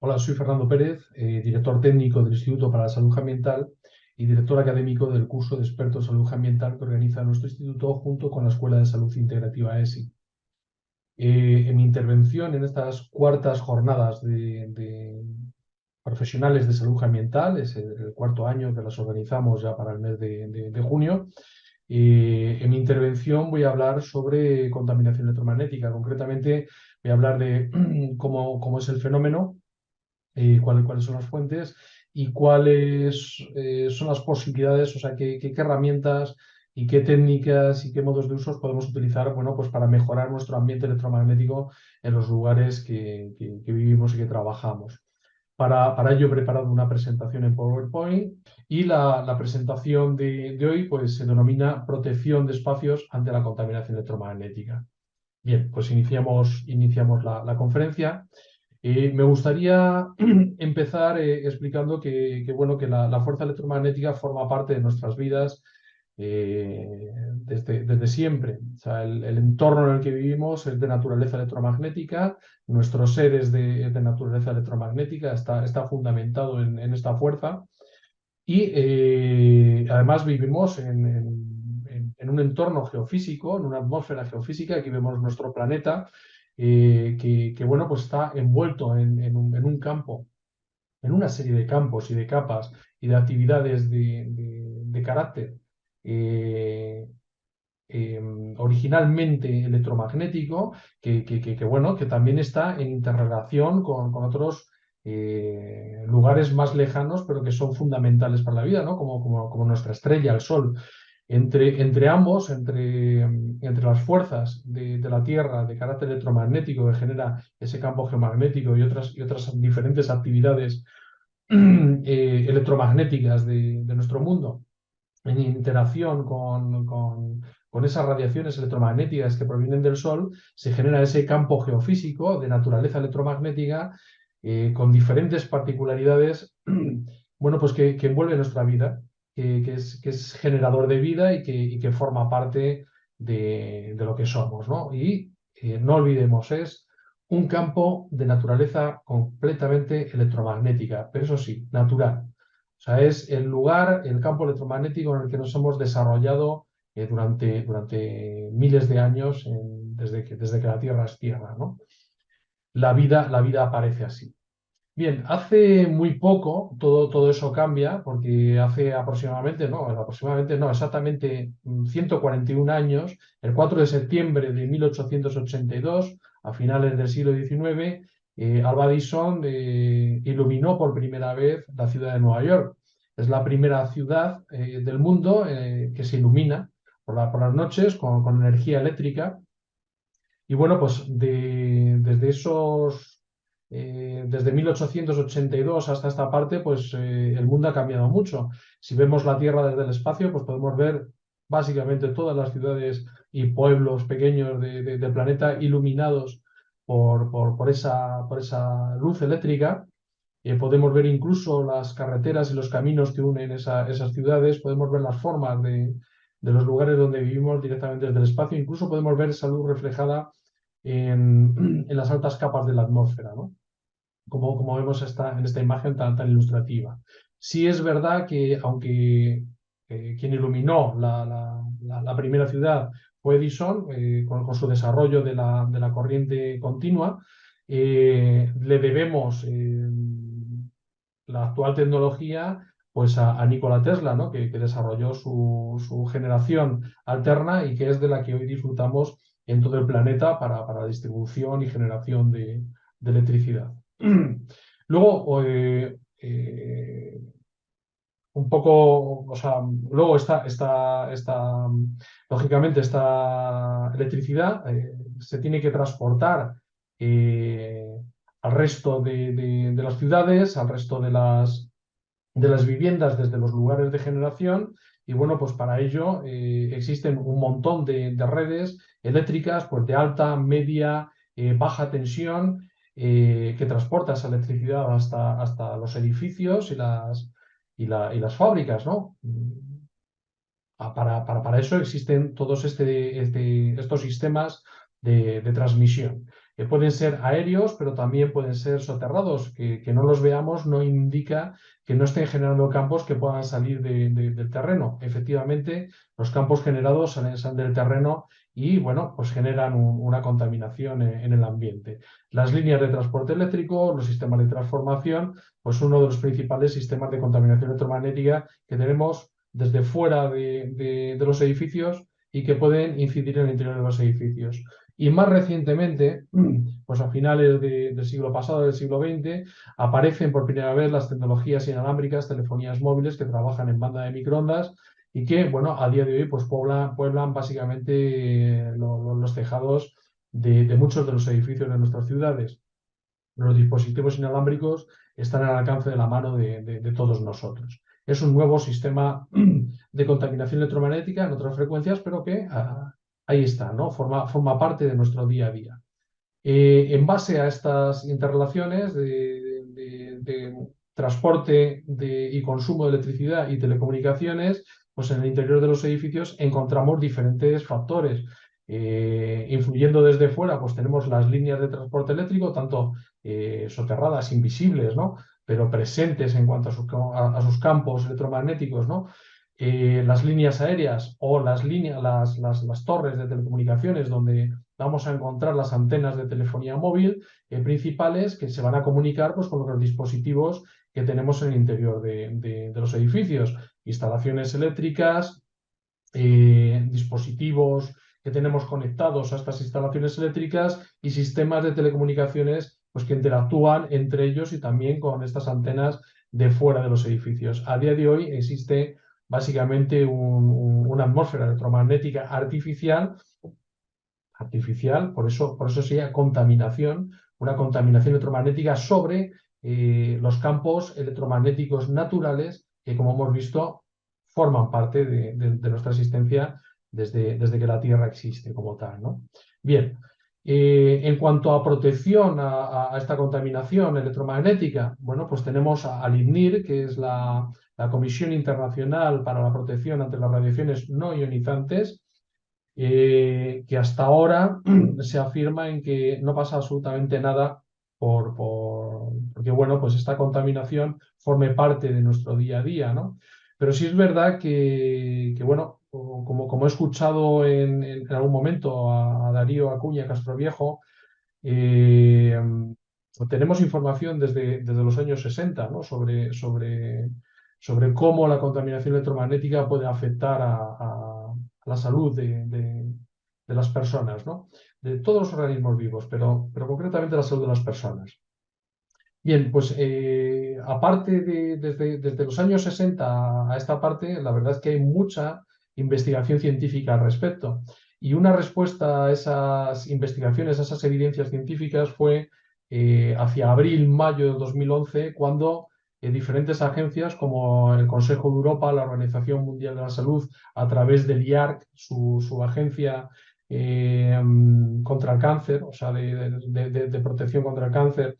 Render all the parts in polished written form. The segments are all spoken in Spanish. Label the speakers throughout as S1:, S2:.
S1: Hola, soy Fernando Pérez, director técnico del Instituto para la Salud Ambiental y director académico del curso de expertos en salud ambiental que organiza nuestro instituto junto con la Escuela de Salud Integrativa ESI. En mi intervención en estas cuartas jornadas de profesionales de salud ambiental, es el cuarto año que las organizamos ya para el mes de junio, en mi intervención voy a hablar sobre contaminación electromagnética. Concretamente, voy a hablar de cómo es el fenómeno, cuáles son las fuentes y cuáles son las posibilidades, o sea, qué herramientas y qué técnicas y qué modos de usos podemos utilizar, bueno, pues para mejorar nuestro ambiente electromagnético en los lugares que vivimos y que trabajamos. Para ello he preparado una presentación en PowerPoint y la presentación de hoy pues, se denomina Protección de espacios ante la contaminación electromagnética. Bien, pues iniciamos la conferencia. Me gustaría empezar explicando bueno, que la fuerza electromagnética forma parte de nuestras vidas desde siempre. O sea, el entorno en el que vivimos es de naturaleza electromagnética, nuestro ser es de naturaleza electromagnética, está fundamentado en esta fuerza y además vivimos en un entorno geofísico, en una atmósfera geofísica. Aquí vemos nuestro planeta, bueno, pues está envuelto en un campo, en una serie de campos y de capas y de actividades de carácter eh, eh, originalmente electromagnético, bueno, que también está en interrelación con otros lugares más lejanos, pero que son fundamentales para la vida, ¿no? Como nuestra estrella, el Sol. Entre ambos, entre las fuerzas de la Tierra de carácter electromagnético que genera ese campo geomagnético y otras diferentes actividades electromagnéticas de nuestro mundo, en interacción con esas radiaciones electromagnéticas que provienen del Sol, se genera ese campo geofísico de naturaleza electromagnética con diferentes particularidades, bueno, pues que envuelve nuestra vida, que es generador de vida y que forma parte de lo que somos, ¿no? Y no olvidemos, es un campo de naturaleza completamente electromagnética, pero eso sí, natural. O sea, es el lugar, el campo electromagnético en el que nos hemos desarrollado durante miles de años, desde que la Tierra es Tierra, ¿no? La vida aparece así. Bien, hace muy poco todo eso cambia, porque hace aproximadamente no, exactamente 141 años, el 4 de septiembre de 1882, a finales del siglo XIX, Alva Edison iluminó por primera vez la ciudad de Nueva York. Es la primera ciudad del mundo que se ilumina por las noches con energía eléctrica. Y bueno, pues desde 1882 hasta esta parte, pues el mundo ha cambiado mucho. Si vemos la Tierra desde el espacio, pues podemos ver básicamente todas las ciudades y pueblos pequeños del planeta iluminados por esa luz eléctrica. Podemos ver incluso las carreteras y los caminos que unen esas ciudades, podemos ver las formas de los lugares donde vivimos directamente desde el espacio, incluso podemos ver esa luz reflejada en las altas capas de la atmósfera, ¿no? Como vemos en esta imagen tan ilustrativa. Sí es verdad que aunque quien iluminó la primera ciudad fue Edison, con su desarrollo de la corriente continua, le debemos la actual tecnología pues a Nikola Tesla, ¿no? Que desarrolló su generación alterna y que es de la que hoy disfrutamos en todo el planeta para la distribución y generación de electricidad. Luego, un poco, o sea, luego lógicamente, esta electricidad se tiene que transportar eh, al resto de las ciudades, al resto de las viviendas desde los lugares de generación. Y bueno, pues para ello existen un montón de redes eléctricas pues de alta, media, baja tensión, que transporta esa electricidad hasta los edificios y las fábricas, ¿no? Para eso existen todos estos sistemas de transmisión. Pueden ser aéreos, pero también pueden ser soterrados. Que no los veamos no indica que no estén generando campos que puedan salir del terreno. Efectivamente, los campos generados salen del terreno y, bueno, pues generan una contaminación en el ambiente. Las líneas de transporte eléctrico, los sistemas de transformación, pues uno de los principales sistemas de contaminación electromagnética que tenemos desde fuera de los edificios y que pueden incidir en el interior de los edificios. Y más recientemente, pues a finales del siglo pasado, del siglo XX, aparecen por primera vez las tecnologías inalámbricas, telefonías móviles que trabajan en banda de microondas y que, bueno, a día de hoy pues pueblan básicamente los tejados de muchos de los edificios de nuestras ciudades. Los dispositivos inalámbricos están al alcance de la mano de todos nosotros. Es un nuevo sistema de contaminación electromagnética en otras frecuencias, pero que ahí está, ¿no? Forma parte de nuestro día a día. En base a estas interrelaciones de transporte y consumo de electricidad y telecomunicaciones, pues en el interior de los edificios encontramos diferentes factores. Influyendo desde fuera, pues tenemos las líneas de transporte eléctrico, tanto soterradas, invisibles, ¿no? Pero presentes en cuanto a sus campos electromagnéticos, ¿no? Las líneas aéreas o las torres de telecomunicaciones donde vamos a encontrar las antenas de telefonía móvil principales que se van a comunicar pues, con los dispositivos que tenemos en el interior de los edificios, instalaciones eléctricas, dispositivos que tenemos conectados a estas instalaciones eléctricas y sistemas de telecomunicaciones pues, que interactúan entre ellos y también con estas antenas de fuera de los edificios. A día de hoy existe básicamente una atmósfera electromagnética artificial, por eso sería contaminación, una contaminación electromagnética sobre los campos electromagnéticos naturales que, como hemos visto, forman parte de nuestra existencia desde que la Tierra existe como tal, ¿no? Bien, en cuanto a protección a esta contaminación electromagnética, bueno, pues tenemos al INNIR, que es la Comisión Internacional para la Protección ante las Radiaciones No Ionizantes, que hasta ahora se afirma en que no pasa absolutamente nada porque, bueno, pues esta contaminación forme parte de nuestro día a día, ¿no? Pero sí es verdad bueno, como he escuchado en algún momento a Darío Acuña Castroviejo, eh, tenemos información desde los años 60, ¿no? sobre cómo la contaminación electromagnética puede afectar a la salud de las personas, ¿no? De todos los organismos vivos, pero concretamente la salud de las personas. Bien, pues aparte desde los años 60 a esta parte, la verdad es que hay mucha investigación científica al respecto. Y una respuesta a esas investigaciones, a esas evidencias científicas fue hacia abril, mayo del 2011, cuando diferentes agencias como el Consejo de Europa, la Organización Mundial de la Salud, a través del IARC, su agencia contra el cáncer, o sea, de protección contra el cáncer,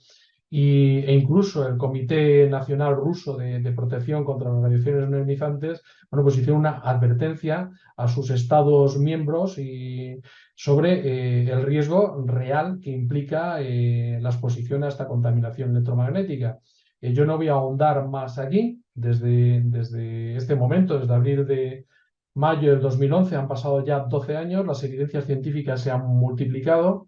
S1: e incluso el Comité Nacional Ruso de Protección contra las Radiaciones No Ionizantes, bueno, pues hicieron una advertencia a sus Estados miembros sobre el riesgo real que implica la exposición a esta contaminación electromagnética. Yo no voy a ahondar más aquí. Desde este momento, desde abril de mayo del 2011, han pasado ya 12 años, las evidencias científicas se han multiplicado.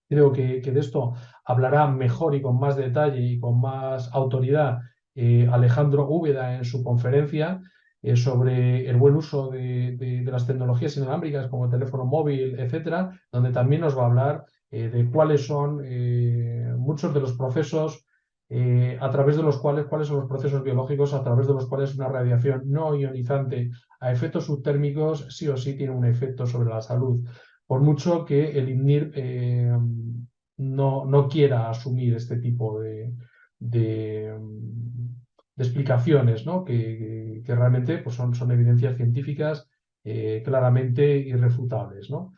S1: Creo que de esto hablará mejor y con más detalle y con más autoridad Alejandro Úbeda en su conferencia sobre el buen uso de las tecnologías inalámbricas como el teléfono móvil, etcétera, donde también nos va a hablar de cuáles son muchos de los procesos a través de los cuáles son los procesos biológicos a través de los cuales una radiación no ionizante a efectos subtérmicos sí o sí tiene un efecto sobre la salud, por mucho que el INNIR no quiera asumir este tipo de, de explicaciones, ¿no? que realmente pues son evidencias científicas claramente irrefutables, ¿no?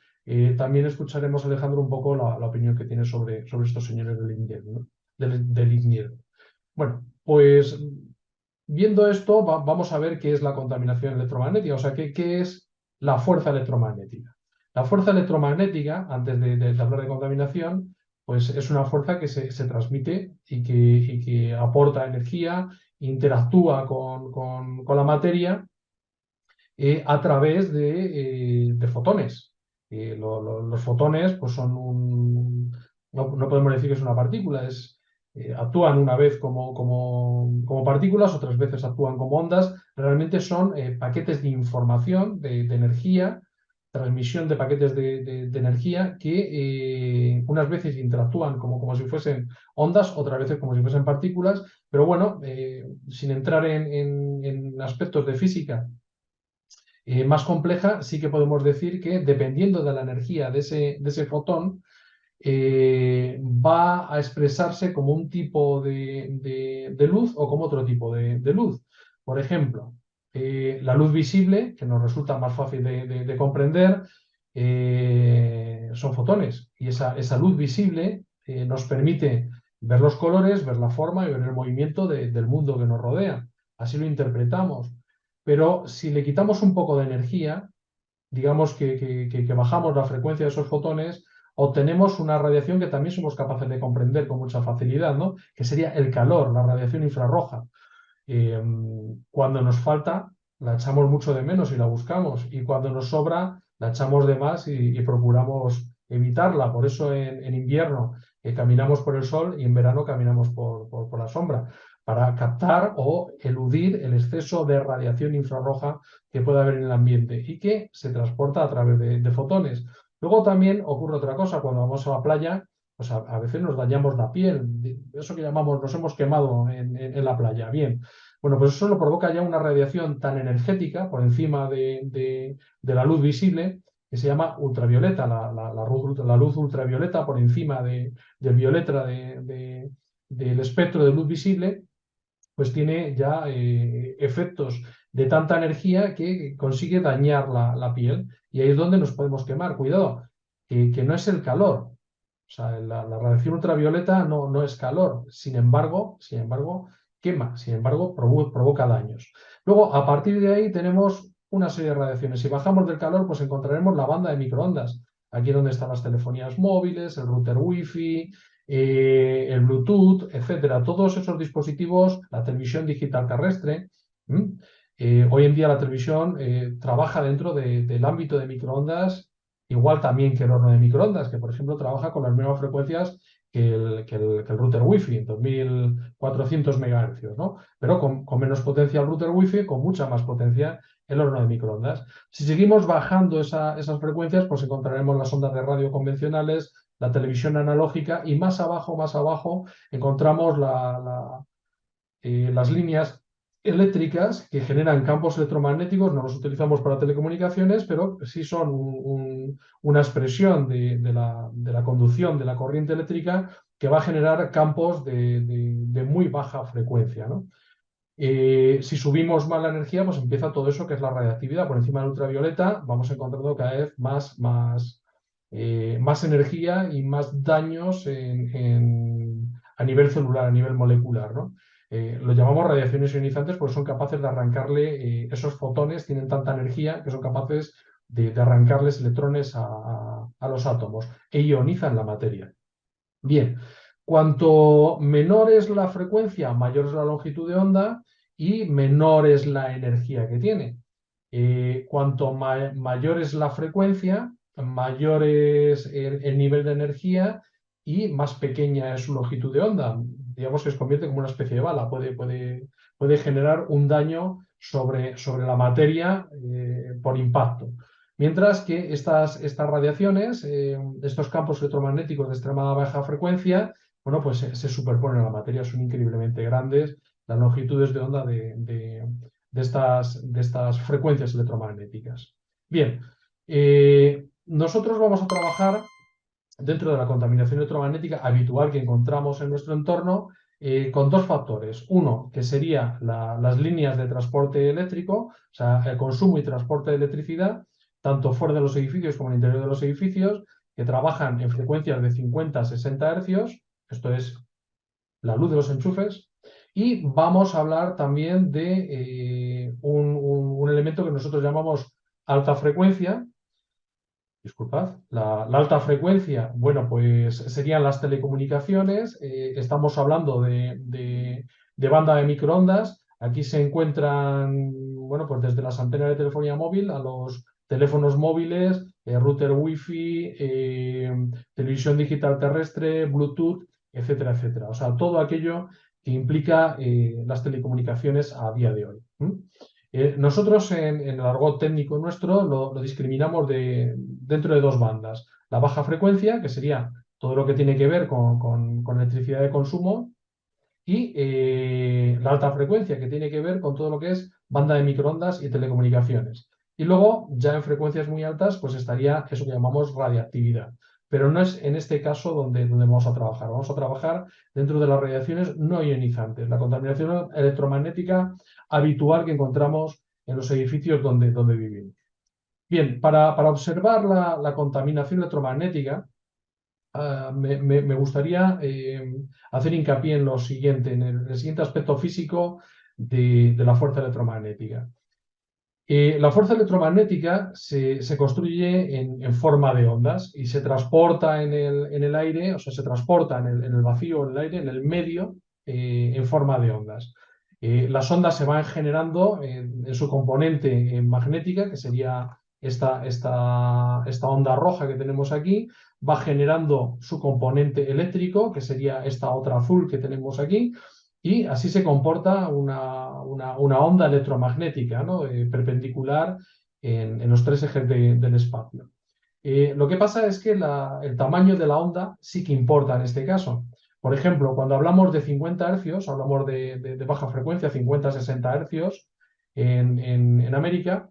S1: También escucharemos, Alejandro, un poco la opinión que tiene sobre estos señores del INNIR, ¿no? del INNIR. Bueno, pues viendo esto, vamos a ver qué es la contaminación electromagnética, o sea, qué es la fuerza electromagnética. La fuerza electromagnética, antes de hablar de contaminación, pues es una fuerza que se transmite y que aporta energía, interactúa con la materia a través de fotones. Los fotones pues no podemos decir que es una partícula, actúan una vez como partículas, otras veces actúan como ondas. Realmente son paquetes de información, de energía, transmisión de paquetes de energía que unas veces interactúan como si fuesen ondas, otras veces como si fuesen partículas. Pero bueno, sin entrar en aspectos de física más compleja, sí que podemos decir que dependiendo de la energía de ese fotón, va a expresarse como un tipo de luz o como otro tipo de luz. Por ejemplo, la luz visible, que nos resulta más fácil de comprender, son fotones. Y esa luz visible nos permite ver los colores, ver la forma y ver el movimiento del mundo que nos rodea. Así lo interpretamos. Pero si le quitamos un poco de energía, digamos que bajamos la frecuencia de esos fotones, obtenemos una radiación que también somos capaces de comprender con mucha facilidad, ¿no? Que sería el calor, la radiación infrarroja. Eh, Cuando nos falta, la echamos mucho de menos y la buscamos, y cuando nos sobra, la echamos de más y procuramos evitarla. Por eso en invierno caminamos por el sol y en verano caminamos por la sombra, para captar o eludir el exceso de radiación infrarroja que puede haber en el ambiente y que se transporta a través de fotones. Luego también ocurre otra cosa, cuando vamos a la playa, pues a veces nos dañamos la piel, eso que llamamos nos hemos quemado en la playa. Bien, bueno, pues eso lo provoca ya una radiación tan energética por encima de la luz visible, que se llama ultravioleta. La luz ultravioleta por encima del violeta del espectro de luz visible, pues tiene ya efectos de tanta energía que consigue dañar la piel. Y ahí es donde nos podemos quemar. Cuidado, que no es el calor. O sea, la radiación ultravioleta no es calor. Sin embargo, quema. Sin embargo, provoca daños. Luego, a partir de ahí tenemos una serie de radiaciones. Si bajamos del calor, pues encontraremos la banda de microondas. Aquí es donde están las telefonías móviles, el router Wi-Fi, el Bluetooth, etcétera. Todos esos dispositivos, la televisión digital terrestre. Hoy en día la televisión trabaja dentro del ámbito de microondas, igual también que el horno de microondas, que por ejemplo trabaja con las mismas frecuencias que el router Wi-Fi, en 2400 MHz, ¿no? Pero con menos potencia el router Wi-Fi, con mucha más potencia el horno de microondas. Si seguimos bajando esas frecuencias, pues encontraremos las ondas de radio convencionales, la televisión analógica, y más abajo encontramos las líneas eléctricas que generan campos electromagnéticos. No los utilizamos para telecomunicaciones, pero sí son una expresión de la conducción de la corriente eléctrica, que va a generar campos de muy baja frecuencia, ¿no? Si subimos más la energía, pues empieza todo eso que es la radiactividad. Por encima del ultravioleta vamos encontrando cada vez más energía y más daños a nivel celular, a nivel molecular, ¿no? Lo llamamos radiaciones ionizantes porque son capaces de arrancarle, esos fotones tienen tanta energía que son capaces de arrancarles electrones a los átomos e ionizan la materia. Bien, cuanto menor es la frecuencia, mayor es la longitud de onda y menor es la energía que tiene. Cuanto mayor es la frecuencia, mayor es el nivel de energía y más pequeña es su longitud de onda. Digamos que se convierte como una especie de bala, puede generar un daño sobre la materia por impacto. Mientras que estas radiaciones, estos campos electromagnéticos de extremada baja frecuencia, bueno, pues se superponen a la materia, son increíblemente grandes las longitudes de onda de estas frecuencias electromagnéticas. Bien, nosotros vamos a trabajar dentro de la contaminación electromagnética habitual que encontramos en nuestro entorno, con dos factores. Uno, que sería las líneas de transporte eléctrico, o sea, el consumo y transporte de electricidad, tanto fuera de los edificios como en el interior de los edificios, que trabajan en frecuencias de 50 a 60 hercios. Esto es la luz de los enchufes. Y vamos a hablar también de un elemento que nosotros llamamos alta frecuencia, disculpad, la alta frecuencia, bueno, pues serían las telecomunicaciones. Estamos hablando de banda de microondas. Aquí se encuentran, bueno, pues desde las antenas de telefonía móvil a los teléfonos móviles, router wifi, televisión digital terrestre, Bluetooth, etcétera, etcétera. O sea, todo aquello que implica las telecomunicaciones a día de hoy. Nosotros en el argot técnico nuestro lo discriminamos dentro de dos bandas. La baja frecuencia, que sería todo lo que tiene que ver con electricidad de consumo, y la alta frecuencia, que tiene que ver con todo lo que es banda de microondas y telecomunicaciones. Y luego, ya en frecuencias muy altas, pues estaría eso que llamamos radiactividad. Pero no es en este caso donde vamos a trabajar. Vamos a trabajar dentro de las radiaciones no ionizantes, la contaminación electromagnética habitual que encontramos en los edificios donde vivimos. Bien, para observar la contaminación electromagnética, me gustaría hacer hincapié en lo siguiente, en el siguiente aspecto físico de la fuerza electromagnética. La fuerza electromagnética se construye en forma de ondas y se transporta en el aire, o sea, se transporta en el vacío, en el aire, en el medio, en forma de ondas. Las ondas se van generando en su componente magnética, que sería esta onda roja que tenemos aquí, va generando su componente eléctrico, que sería esta otra azul que tenemos aquí, y así se comporta una onda electromagnética, ¿no? Perpendicular en los tres ejes del espacio. Lo que pasa es que el tamaño de la onda sí que importa en este caso. Por ejemplo, cuando hablamos de 50 hercios, hablamos de baja frecuencia, 50-60 hercios en América.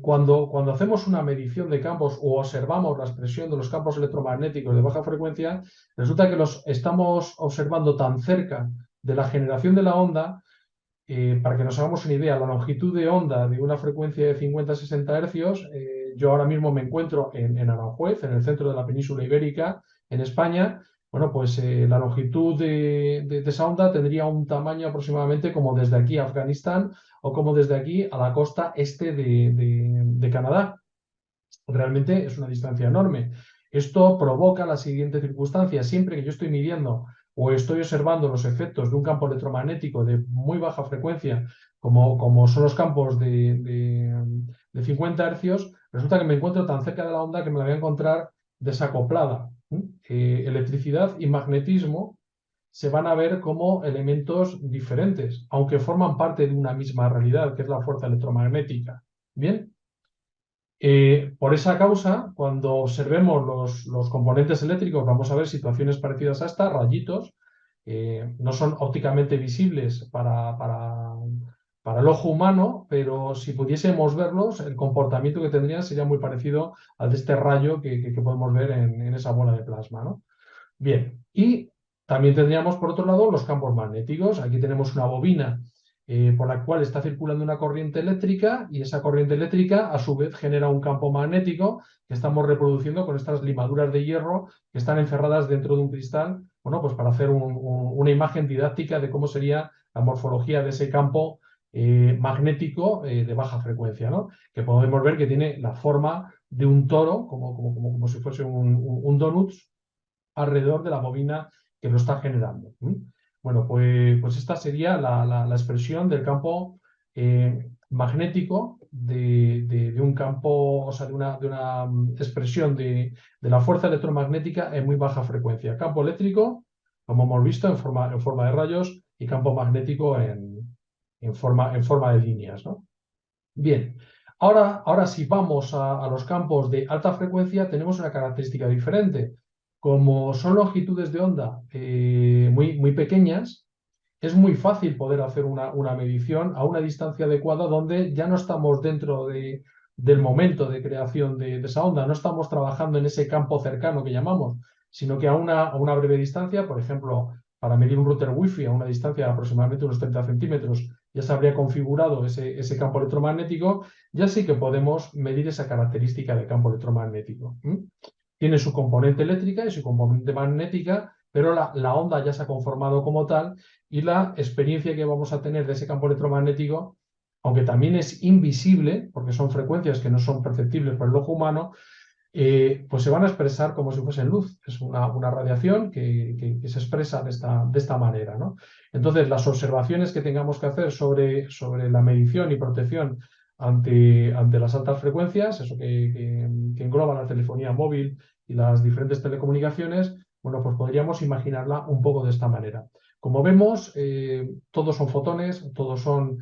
S1: Cuando hacemos una medición de campos o observamos la expresión de los campos electromagnéticos de baja frecuencia, resulta que los estamos observando tan cerca de la generación de la onda. Para que nos hagamos una idea, la longitud de onda de una frecuencia de 50-60 hercios, yo ahora mismo me encuentro en Aranjuez, en el centro de la península ibérica, en España. Bueno, pues la longitud de esa onda tendría un tamaño aproximadamente como desde aquí a Afganistán o como desde aquí a la costa este de Canadá. Realmente es una distancia enorme. Esto provoca la siguiente circunstancia. Siempre que yo estoy midiendo o estoy observando los efectos de un campo electromagnético de muy baja frecuencia, como son los campos de 50 hercios, resulta que me encuentro tan cerca de la onda que me la voy a encontrar desacoplada. Electricidad y magnetismo se van a ver como elementos diferentes, aunque forman parte de una misma realidad, que es la fuerza electromagnética. Bien. Por esa causa, cuando observemos los componentes eléctricos, vamos a ver situaciones parecidas a esta, rayitos. No son ópticamente visibles para el ojo humano, pero si pudiésemos verlos, el comportamiento que tendrían sería muy parecido al de este rayo que podemos ver en esa bola de plasma, ¿no? Bien, y también tendríamos por otro lado los campos magnéticos. Aquí tenemos una bobina por la cual está circulando una corriente eléctrica y esa corriente eléctrica a su vez genera un campo magnético que estamos reproduciendo con estas limaduras de hierro que están encerradas dentro de un cristal, bueno, pues para hacer una imagen didáctica de cómo sería la morfología de ese campo magnético de baja frecuencia, ¿no? Que podemos ver que tiene la forma de un toro, como si fuese un donut alrededor de la bobina que lo está generando. Bueno, pues esta sería la expresión del campo magnético de un campo, o sea, de una expresión de la fuerza electromagnética en muy baja frecuencia. Campo eléctrico, como hemos visto, en forma de rayos, y campo magnético en forma de líneas, ¿no? Bien, ahora si vamos a los campos de alta frecuencia, tenemos una característica diferente. Como son longitudes de onda muy pequeñas, es muy fácil poder hacer una medición a una distancia adecuada donde ya no estamos dentro del momento de creación de esa onda, no estamos trabajando en ese campo cercano que llamamos, sino que a una breve distancia, por ejemplo, para medir un router wifi a una distancia de aproximadamente unos 30 centímetros, ya se habría configurado ese campo electromagnético, ya sí que podemos medir esa característica de campo electromagnético. Tiene su componente eléctrica y su componente magnética, pero la onda ya se ha conformado como tal y la experiencia que vamos a tener de ese campo electromagnético aunque también es invisible, porque son frecuencias que no son perceptibles por el ojo humano, pues se van a expresar como si fuesen luz. Es una radiación que se expresa de esta manera, ¿no? Entonces, las observaciones que tengamos que hacer sobre la medición y protección ante las altas frecuencias, eso que engloba la telefonía móvil y las diferentes telecomunicaciones, bueno, pues podríamos imaginarla un poco de esta manera. Como vemos, todos son fotones, todos son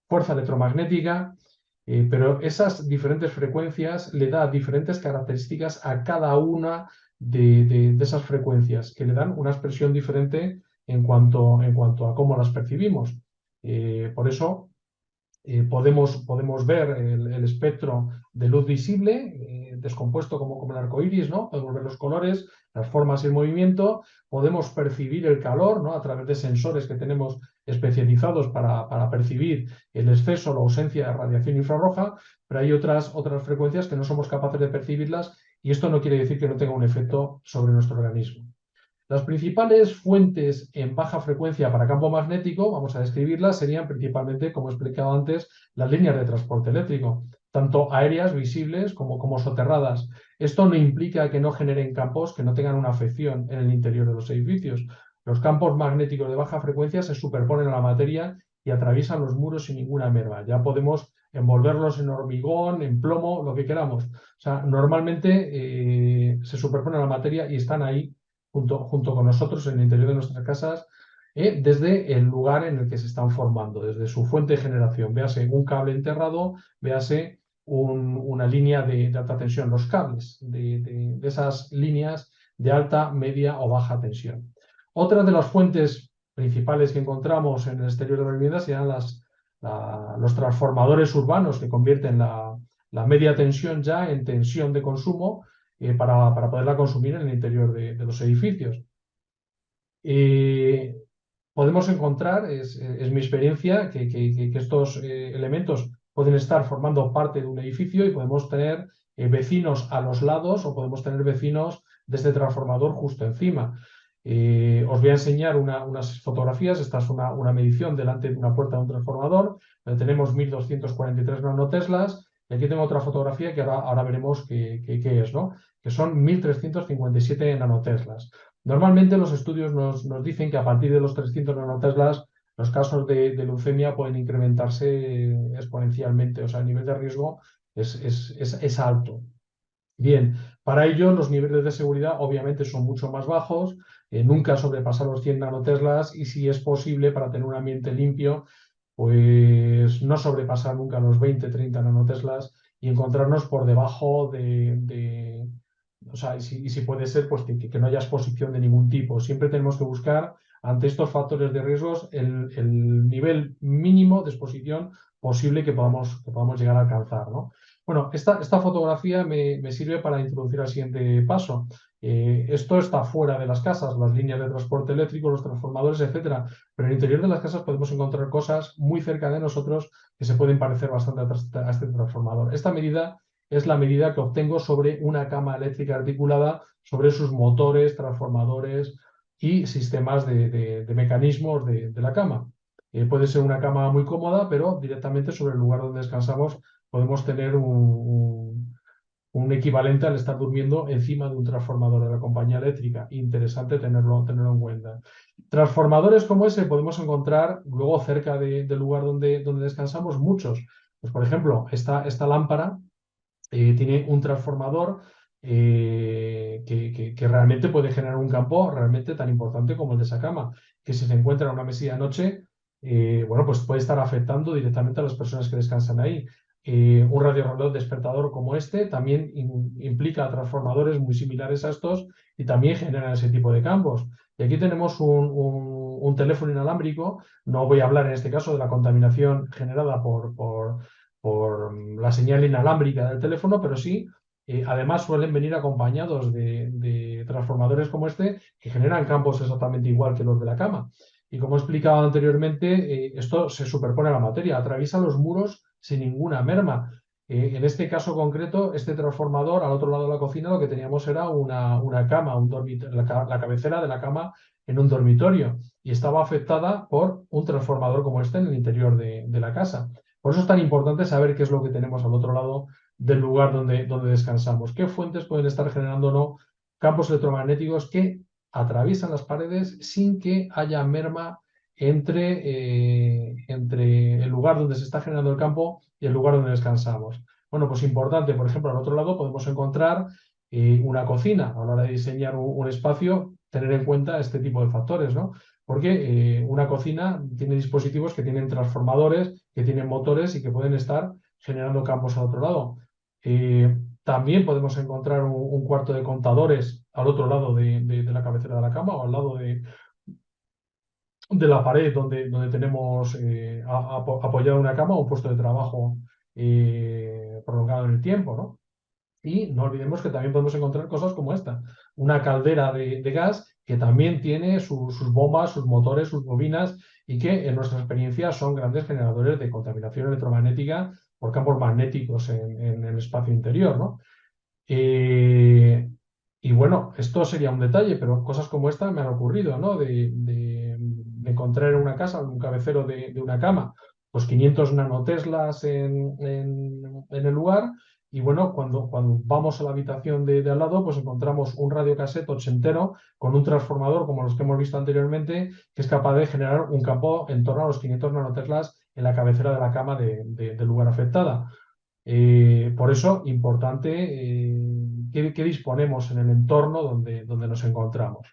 S1: fuerza electromagnética, pero esas diferentes frecuencias le da diferentes características a cada una de esas frecuencias, que le dan una expresión diferente en cuanto a cómo las percibimos. Por eso podemos ver el espectro de luz visible, descompuesto como el arco iris, ¿no? Podemos ver los colores, las formas y el movimiento, podemos percibir el calor, ¿no? A través de sensores que tenemos especializados para percibir el exceso o la ausencia de radiación infrarroja, pero hay otras frecuencias que no somos capaces de percibirlas y esto no quiere decir que no tenga un efecto sobre nuestro organismo. Las principales fuentes en baja frecuencia para campo magnético, vamos a describirlas, serían principalmente, como he explicado antes, las líneas de transporte eléctrico, tanto aéreas, visibles, como soterradas. Esto no implica que no generen campos que no tengan una afección en el interior de los edificios. Los campos magnéticos de baja frecuencia se superponen a la materia y atraviesan los muros sin ninguna merma. Ya podemos envolverlos en hormigón, en plomo, lo que queramos. O sea, normalmente se superponen a la materia y están ahí junto con nosotros en el interior de nuestras casas, desde el lugar en el que se están formando, desde su fuente de generación. Véase un cable enterrado, véase una línea de alta tensión, los cables de esas líneas de alta, media o baja tensión. Otra de las fuentes principales que encontramos en el exterior de la vivienda serían los transformadores urbanos que convierten la media tensión ya en tensión de consumo para poderla consumir en el interior de los edificios. Podemos encontrar, es mi experiencia, que estos elementos pueden estar formando parte de un edificio y podemos tener vecinos a los lados o podemos tener vecinos de este transformador justo encima. Os voy a enseñar unas fotografías. Esta es una medición delante de una puerta de un transformador, donde tenemos 1243 nanoteslas. Y aquí tengo otra fotografía que ahora veremos qué es, ¿no? Que son 1357 nanoteslas. Normalmente los estudios nos dicen que a partir de los 300 nanoteslas los casos de leucemia pueden incrementarse exponencialmente, o sea, el nivel de riesgo es alto. Bien, para ello los niveles de seguridad obviamente son mucho más bajos, nunca sobrepasar los 100 nanoteslas y si es posible para tener un ambiente limpio, pues no sobrepasar nunca los 20-30 nanoteslas y encontrarnos por debajo o sea, y si puede ser, pues que no haya exposición de ningún tipo. Siempre tenemos que buscar, ante estos factores de riesgos, el nivel mínimo de exposición posible que podamos llegar a alcanzar, ¿no? Bueno, esta fotografía me sirve para introducir al siguiente paso. Esto está fuera de las casas, las líneas de transporte eléctrico, los transformadores, etcétera. Pero en el interior de las casas podemos encontrar cosas muy cerca de nosotros que se pueden parecer bastante a este transformador. Esta medida es la medida que obtengo sobre una cama eléctrica articulada, sobre sus motores, transformadores y sistemas de mecanismos de la cama. Puede ser una cama muy cómoda, pero directamente sobre el lugar donde descansamos podemos tener un equivalente al estar durmiendo encima de un transformador de la compañía eléctrica. Interesante tenerlo en cuenta. Transformadores como ese podemos encontrar luego cerca del lugar donde descansamos muchos. Pues, por ejemplo, esta lámpara tiene un transformador que realmente puede generar un campo realmente tan importante como el de esa cama, que si se encuentra en una mesilla de noche, bueno, pues puede estar afectando directamente a las personas que descansan ahí. Un radioreloj despertador como este también implica transformadores muy similares a estos y también generan ese tipo de campos. Y aquí tenemos un teléfono inalámbrico. No voy a hablar en este caso de la contaminación generada por la señal inalámbrica del teléfono, pero sí, además suelen venir acompañados de transformadores como este que generan campos exactamente igual que los de la cama. Y como he explicado anteriormente, esto se superpone a la materia, atraviesa los muros sin ninguna merma. En este caso concreto, este transformador al otro lado de la cocina lo que teníamos era una cama, la cabecera de la cama en un dormitorio y estaba afectada por un transformador como este en el interior de la casa. Por eso es tan importante saber qué es lo que tenemos al otro lado del lugar donde descansamos, qué fuentes pueden estar generando o no campos electromagnéticos que atraviesan las paredes sin que haya merma entre el lugar donde se está generando el campo y el lugar donde descansamos. Bueno, pues importante, por ejemplo, al otro lado podemos encontrar una cocina. A la hora de diseñar un espacio, tener en cuenta este tipo de factores, ¿no? Porque una cocina tiene dispositivos que tienen transformadores, que tienen motores y que pueden estar generando campos al otro lado. También podemos encontrar un cuarto de contadores al otro lado de la cabecera de la cama o al lado de la pared donde tenemos apoyada una cama o un puesto de trabajo prolongado en el tiempo, ¿no? Y no olvidemos que también podemos encontrar cosas como esta, una caldera de gas que también tiene sus bombas, sus motores, sus bobinas y que en nuestra experiencia son grandes generadores de contaminación electromagnética por campos magnéticos en el espacio interior, ¿no? Eh, y bueno, esto sería un detalle, pero cosas como esta me han ocurrido, ¿no? De encontrar en una casa, en un cabecero de una cama, pues 500 nanoteslas en el lugar. Y bueno, cuando vamos a la habitación de al lado, pues encontramos un radiocassette ochentero con un transformador, como los que hemos visto anteriormente, que es capaz de generar un campo en torno a los 500 nanoteslas en la cabecera de la cama del lugar afectada. Por eso, importante qué disponemos en el entorno donde nos encontramos.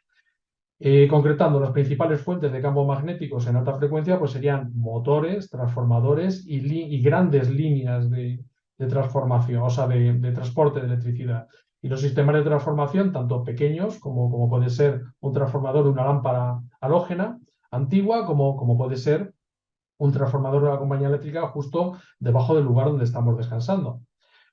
S1: Concretando, las principales fuentes de campos magnéticos en alta frecuencia pues serían motores, transformadores y grandes líneas de transformación, o sea, de transporte de electricidad. Y los sistemas de transformación, tanto pequeños como puede ser un transformador de una lámpara halógena antigua, como puede ser un transformador de la compañía eléctrica justo debajo del lugar donde estamos descansando.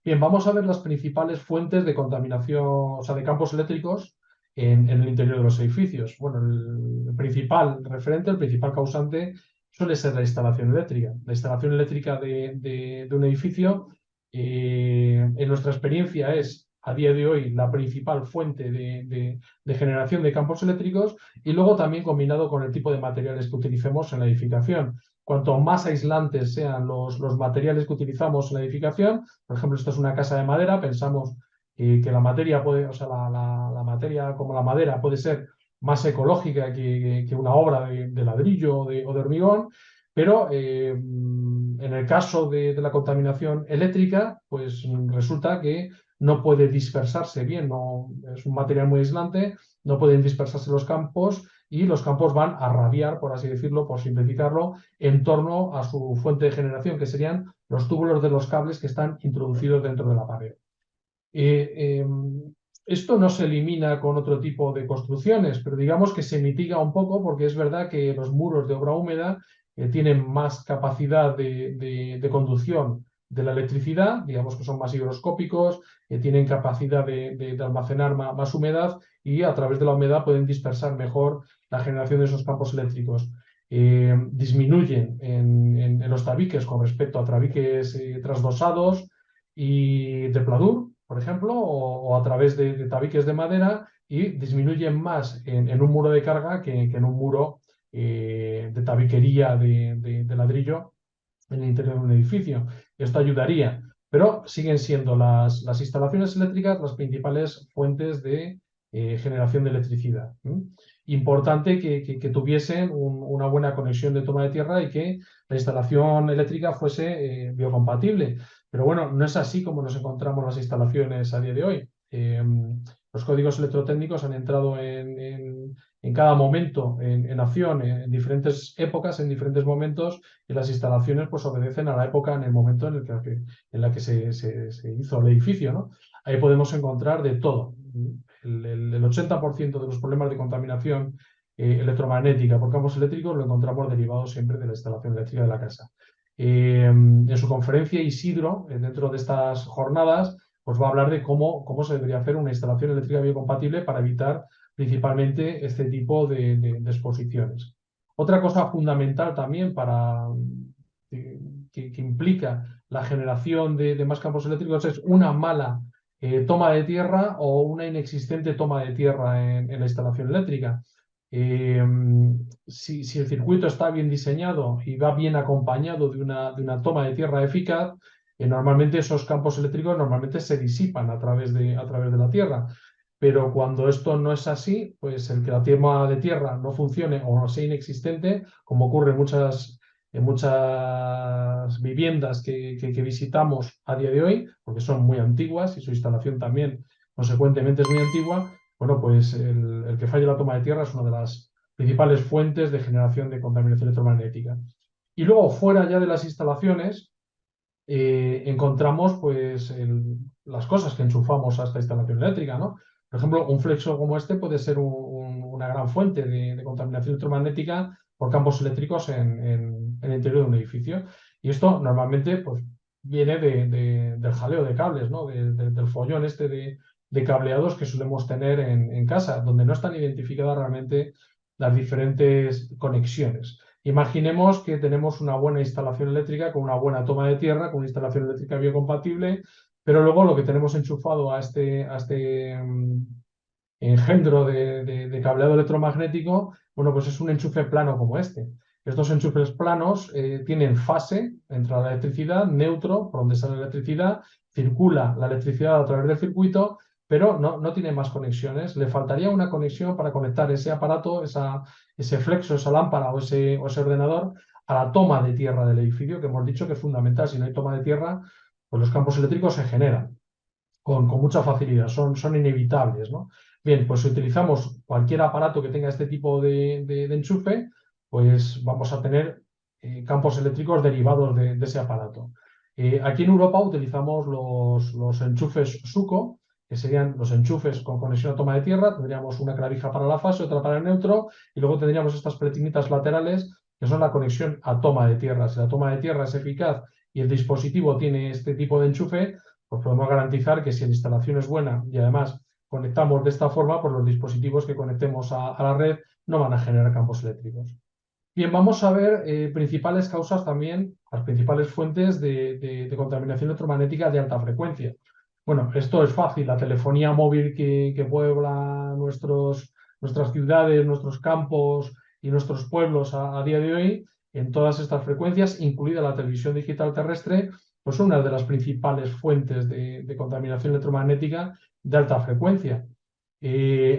S1: Bien, vamos a ver las principales fuentes de contaminación, o sea, de campos eléctricos en el interior de los edificios. Bueno, el principal referente, el principal causante suele ser la instalación eléctrica. La instalación eléctrica de un edificio, en nuestra experiencia, es a día de hoy la principal fuente de generación de campos eléctricos y luego también combinado con el tipo de materiales que utilicemos en la edificación. Cuanto más aislantes sean los materiales que utilizamos en la edificación, por ejemplo, esto es una casa de madera, pensamos que la materia puede, o sea, la materia como la madera puede ser más ecológica que una obra de ladrillo o de hormigón, pero en el caso de la contaminación eléctrica, pues resulta que no puede dispersarse bien, no, es un material muy aislante, no pueden dispersarse los campos y los campos van a radiar, por así decirlo, por simplificarlo, en torno a su fuente de generación, que serían los túbulos de los cables que están introducidos dentro de la pared. Eh, eh, Esto no se elimina con otro tipo de construcciones, pero digamos que se mitiga un poco porque es verdad que los muros de obra húmeda tienen más capacidad de conducción de la electricidad, digamos que son más higroscópicos, tienen capacidad de almacenar más humedad y a través de la humedad pueden dispersar mejor la generación de esos campos eléctricos. Disminuyen en los tabiques con respecto a tabiques trasdosados y de pladur, por ejemplo, o a través de tabiques de madera y disminuyen más en un muro de carga que en un muro de tabiquería de ladrillo en el interior de un edificio. Esto ayudaría, pero siguen siendo las instalaciones eléctricas las principales fuentes de generación de electricidad. Importante que tuviesen una buena conexión de toma de tierra y que la instalación eléctrica fuese biocompatible. Pero bueno, no es así como nos encontramos las instalaciones a día de hoy. Los códigos electrotécnicos han entrado en cada momento en acción, en diferentes épocas, en diferentes momentos, y las instalaciones pues obedecen a la época, en el momento en la que se hizo el edificio, ¿no? Ahí podemos encontrar de todo. El 80% de los problemas de contaminación electromagnética por campos eléctricos lo encontramos derivado siempre de la instalación eléctrica de la casa. En su conferencia, Isidro, dentro de estas jornadas, pues va a hablar de cómo se debería hacer una instalación eléctrica biocompatible para evitar principalmente este tipo de exposiciones. Otra cosa fundamental también para que implica la generación de más campos eléctricos es una mala toma de tierra o una inexistente toma de tierra en la instalación eléctrica. Eh, si el circuito está bien diseñado y va bien acompañado de una toma de tierra eficaz, normalmente esos campos eléctricos normalmente se disipan a través de la tierra. Pero cuando esto no es así, pues el que la toma de tierra no funcione o sea inexistente, como ocurre en muchas viviendas que visitamos a día de hoy, porque son muy antiguas y su instalación también, consecuentemente, es muy antigua, bueno, pues el que falle la toma de tierra es una de las principales fuentes de generación de contaminación electromagnética. Y luego, fuera ya de las instalaciones, encontramos pues las cosas que enchufamos a esta instalación eléctrica, ¿no? Por ejemplo, un flexo como este puede ser una gran fuente de contaminación electromagnética por campos eléctricos en el interior de un edificio. Y esto normalmente pues, viene del jaleo de cables, ¿no? Del follón este de cableados que solemos tener en casa, donde no están identificadas realmente las diferentes conexiones. Imaginemos que tenemos una buena instalación eléctrica con una buena toma de tierra, con una instalación eléctrica biocompatible, pero luego lo que tenemos enchufado a este engendro de cableado electromagnético, bueno, pues es un enchufe plano como este. Estos enchufes planos tienen fase, entra la electricidad, neutro, por donde sale la electricidad, circula la electricidad a través del circuito, pero no tiene más conexiones. Le faltaría una conexión para conectar ese aparato, ese flexo, esa lámpara o ese ordenador a la toma de tierra del edificio, que hemos dicho que es fundamental. Si no hay toma de tierra, pues los campos eléctricos se generan con mucha facilidad, son inevitables, ¿no? Bien, pues si utilizamos cualquier aparato que tenga este tipo de enchufe, pues vamos a tener campos eléctricos derivados de ese aparato. Aquí en Europa utilizamos los enchufes SUCO, que serían los enchufes con conexión a toma de tierra. Tendríamos una clavija para la fase, otra para el neutro, y luego tendríamos estas platinitas laterales, que son la conexión a toma de tierra. Si la toma de tierra es eficaz y el dispositivo tiene este tipo de enchufe, pues podemos garantizar que si la instalación es buena y además conectamos de esta forma, pues los dispositivos que conectemos a la red no van a generar campos eléctricos. Bien, vamos a ver principales causas también, las principales fuentes de contaminación electromagnética de alta frecuencia. Bueno, esto es fácil, la telefonía móvil que puebla nuestras ciudades, nuestros campos y nuestros pueblos a día de hoy, en todas estas frecuencias, incluida la televisión digital terrestre, pues son una de las principales fuentes de contaminación electromagnética de alta frecuencia.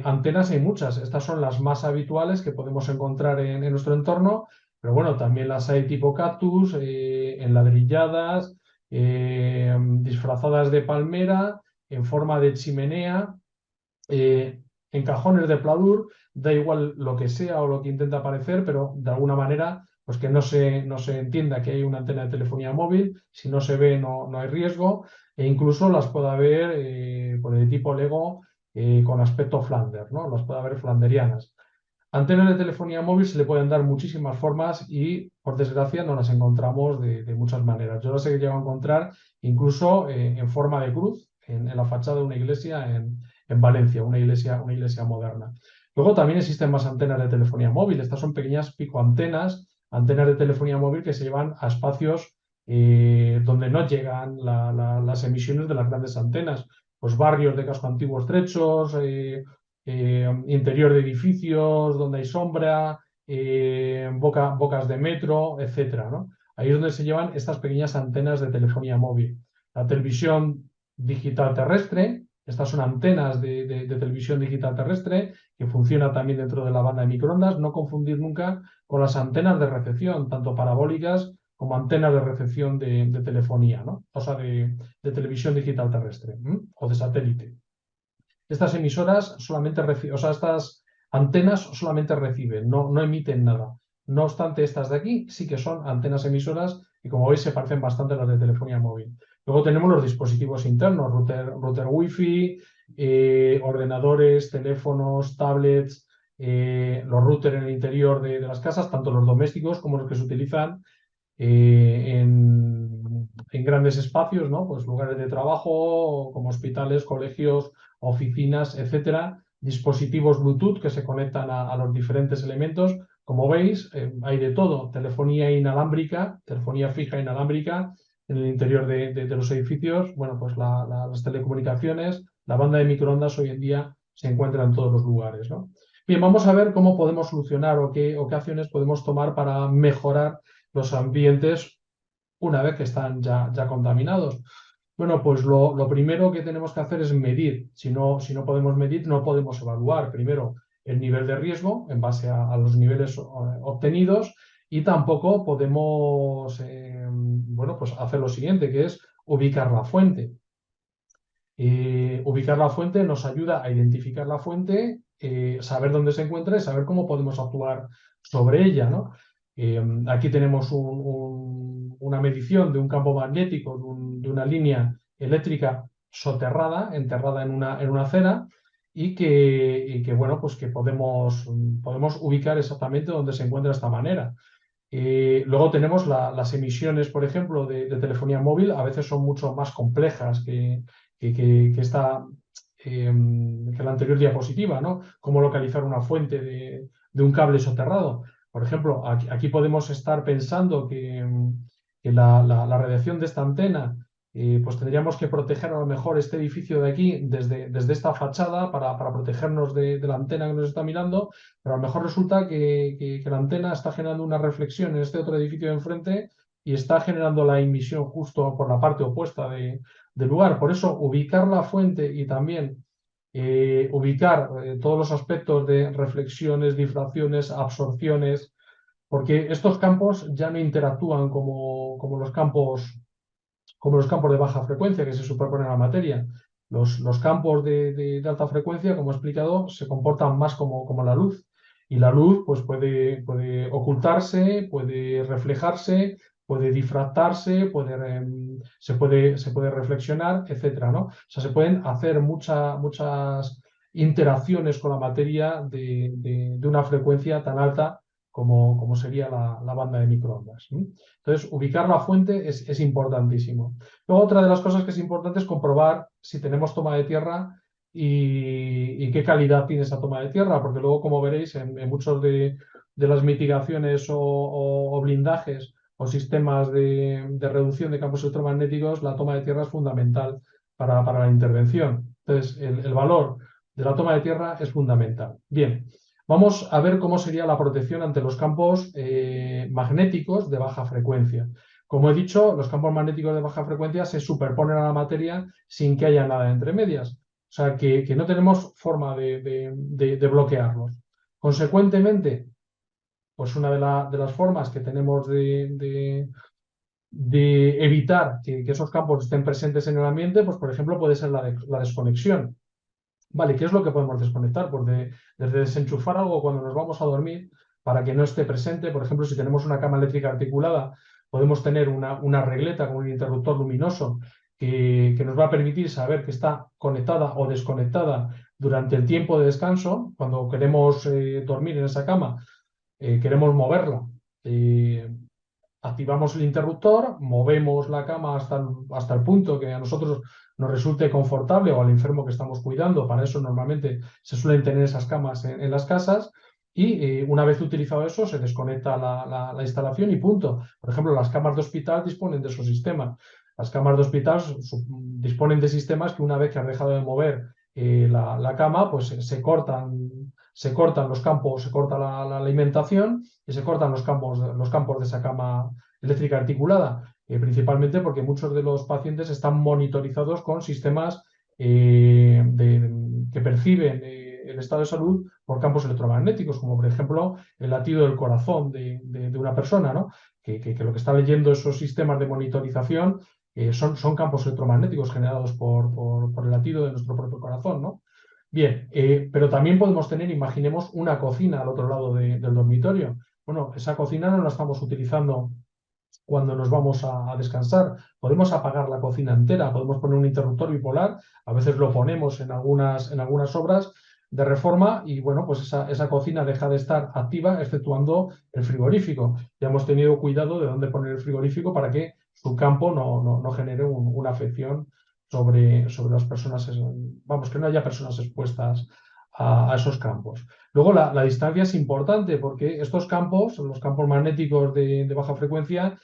S1: Antenas hay muchas, estas son las más habituales que podemos encontrar en nuestro entorno, pero bueno, también las hay tipo cactus, enladrilladas, disfrazadas de palmera, en forma de chimenea, en cajones de pladur, da igual lo que sea o lo que intenta parecer, pero de alguna manera, pues que no se entienda que hay una antena de telefonía móvil, si no se ve no hay riesgo, e incluso las puede haber por el tipo Lego con aspecto Flander, ¿no? Las puede haber flanderianas. Antenas de telefonía móvil se le pueden dar muchísimas formas y, por desgracia, no las encontramos de muchas maneras. Yo las he llegado a encontrar incluso en forma de cruz en la fachada de una iglesia en Valencia, una iglesia moderna. Luego también existen más antenas de telefonía móvil. Estas son pequeñas picoantenas, antenas de telefonía móvil que se llevan a espacios donde no llegan las emisiones de las grandes antenas. Pues barrios de casco antiguo estrechos, interior de edificios donde hay sombra, bocas de metro, etcétera, ¿no? Ahí es donde se llevan estas pequeñas antenas de telefonía móvil. La televisión digital terrestre, estas son antenas de televisión digital terrestre que funciona también dentro de la banda de microondas. No confundir nunca con las antenas de recepción, tanto parabólicas como antenas de recepción de telefonía, ¿no? O sea, de televisión digital terrestre o de satélite. Estas emisoras solamente reciben, o sea, estas antenas solamente reciben, no emiten nada. No obstante, estas de aquí sí que son antenas emisoras y, como veis, se parecen bastante a las de telefonía móvil. Luego tenemos los dispositivos internos, router Wi-Fi, ordenadores, teléfonos, tablets, los routers en el interior de las casas, tanto los domésticos como los que se utilizan en grandes espacios, ¿no? Pues lugares de trabajo, como hospitales, colegios, oficinas, etcétera, dispositivos Bluetooth que se conectan a los diferentes elementos, Como veis, hay de todo, telefonía inalámbrica, telefonía fija inalámbrica en el interior de los edificios. Bueno, pues las telecomunicaciones, la banda de microondas hoy en día se encuentra en todos los lugares, ¿no? Bien, vamos a ver cómo podemos solucionar o qué acciones podemos tomar para mejorar los ambientes una vez que están ya contaminados. Bueno, pues lo primero que tenemos que hacer es medir. Si no podemos medir, no podemos evaluar primero el nivel de riesgo en base a los niveles obtenidos, y tampoco podemos bueno, pues hacer lo siguiente, que es ubicar la fuente. Ubicar la fuente nos ayuda a identificar la fuente, saber dónde se encuentra y saber cómo podemos actuar sobre ella, ¿no? Aquí tenemos una medición de un campo magnético de una línea eléctrica soterrada, enterrada en una acera, y que bueno, pues que podemos ubicar exactamente dónde se encuentra de esta manera. Luego tenemos las emisiones, por ejemplo, de telefonía móvil, a veces son mucho más complejas que la anterior diapositiva, ¿no? Cómo localizar una fuente de un cable soterrado. Por ejemplo, aquí podemos estar pensando que la radiación de esta antena, pues tendríamos que proteger a lo mejor este edificio de aquí desde esta fachada para protegernos de la antena que nos está mirando, pero a lo mejor resulta que la antena está generando una reflexión en este otro edificio de enfrente y está generando la emisión justo por la parte opuesta del lugar. Por eso, ubicar la fuente y también ubicar todos los aspectos de reflexiones, difracciones, absorciones, porque estos campos ya no interactúan como los campos de baja frecuencia que se superponen a la materia. Los campos de alta frecuencia, como he explicado, se comportan más como la luz. Y la luz pues, puede ocultarse, puede reflejarse, puede difractarse, se puede reflexionar, etcétera, ¿no? O sea, se pueden hacer muchas interacciones con la materia de una frecuencia tan alta como sería la banda de microondas. Entonces, ubicar la fuente es importantísimo. Luego, otra de las cosas que es importante es comprobar si tenemos toma de tierra y qué calidad tiene esa toma de tierra, porque luego, como veréis, en muchos de las mitigaciones o blindajes o sistemas de reducción de campos electromagnéticos, la toma de tierra es fundamental para la intervención. Entonces, el valor de la toma de tierra es fundamental. Bien. Vamos a ver cómo sería la protección ante los campos magnéticos de baja frecuencia. Como he dicho, los campos magnéticos de baja frecuencia se superponen a la materia sin que haya nada entre medias. O sea, que no tenemos forma de bloquearlos. Consecuentemente, pues una de las formas que tenemos de evitar que esos campos estén presentes en el ambiente, pues por ejemplo, puede ser la desconexión. Vale, ¿qué es lo que podemos desconectar? Pues desde desenchufar algo cuando nos vamos a dormir para que no esté presente. Por ejemplo, si tenemos una cama eléctrica articulada, podemos tener una regleta con un interruptor luminoso que nos va a permitir saber que está conectada o desconectada durante el tiempo de descanso. Cuando queremos dormir en esa cama, queremos moverla. Activamos el interruptor, movemos la cama hasta el punto que a nosotros nos resulte confortable o al enfermo que estamos cuidando. Para eso normalmente se suelen tener esas camas en las casas, y una vez utilizado eso se desconecta la instalación y punto. Por ejemplo, las camas de hospital disponen de esos sistemas. Las camas de hospital disponen de sistemas que una vez que has dejado de mover la cama, pues se cortan los campos, se corta la alimentación y se cortan los campos de esa cama eléctrica articulada, principalmente porque muchos de los pacientes están monitorizados con sistemas que perciben el estado de salud por campos electromagnéticos, como por ejemplo el latido del corazón de una persona, ¿no? Que lo que está leyendo esos sistemas de monitorización son campos electromagnéticos generados por el latido de nuestro propio corazón, ¿no? Bien, pero también podemos tener, imaginemos, una cocina al otro lado del dormitorio. Bueno, esa cocina no la estamos utilizando cuando nos vamos a descansar. Podemos apagar la cocina entera, podemos poner un interruptor bipolar, a veces lo ponemos en algunas obras de reforma y bueno, pues esa cocina deja de estar activa exceptuando el frigorífico. Ya hemos tenido cuidado de dónde poner el frigorífico para que su campo no genere una afección sobre las personas, vamos, que no haya personas expuestas a esos campos. Luego la distancia es importante porque estos campos, los campos magnéticos de baja frecuencia,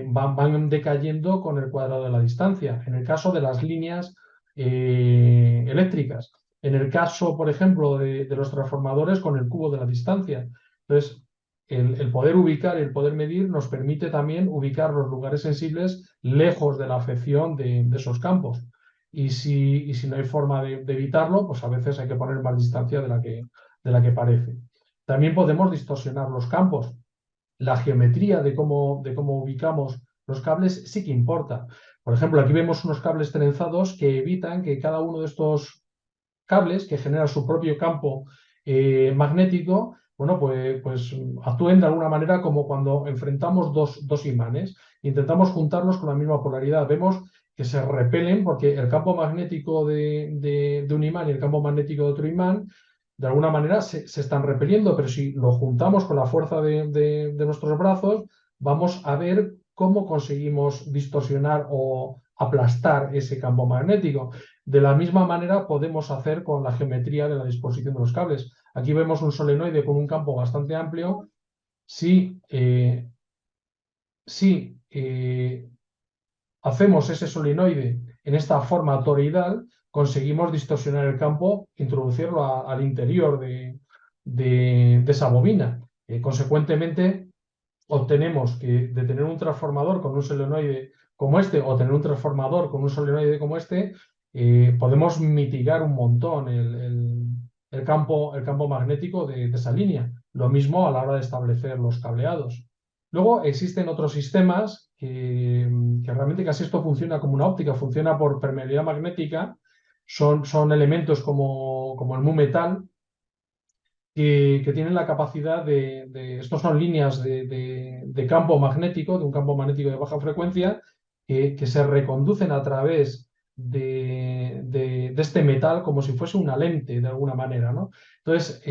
S1: van decayendo con el cuadrado de la distancia. En el caso de las líneas eléctricas. En el caso, por ejemplo, de los transformadores, con el cubo de la distancia. Entonces, el poder ubicar y el poder medir nos permite también ubicar los lugares sensibles lejos de la afección de esos campos. Y si no hay forma de evitarlo, pues a veces hay que poner más distancia de la que parece. También podemos distorsionar los campos. La geometría de cómo ubicamos los cables sí que importa. Por ejemplo, aquí vemos unos cables trenzados que evitan que cada uno de estos cables, que genera su propio campo magnético, bueno, pues actúen de alguna manera como cuando enfrentamos dos imanes. Intentamos juntarlos con la misma polaridad. Vemos que se repelen porque el campo magnético de un imán y el campo magnético de otro imán, de alguna manera se están repeliendo, pero si lo juntamos con la fuerza de nuestros brazos, vamos a ver cómo conseguimos distorsionar o aplastar ese campo magnético. De la misma manera podemos hacer con la geometría de la disposición de los cables. Aquí vemos un solenoide con un campo bastante amplio. Si hacemos ese solenoide en esta forma toroidal, conseguimos distorsionar el campo, introducirlo al interior de esa bobina. Consecuentemente, obtenemos que de tener un transformador con un solenoide como este o tener un transformador con un solenoide como este, podemos mitigar un montón el campo magnético de esa línea. Lo mismo a la hora de establecer los cableados. Luego existen otros sistemas que realmente casi esto funciona como una óptica, funciona por permeabilidad magnética. Son elementos como el mu metal, que tienen la capacidad estos son líneas de campo magnético, de un campo magnético de baja frecuencia, que se reconducen a través de este metal como si fuese una lente de alguna manera, ¿no? Entonces,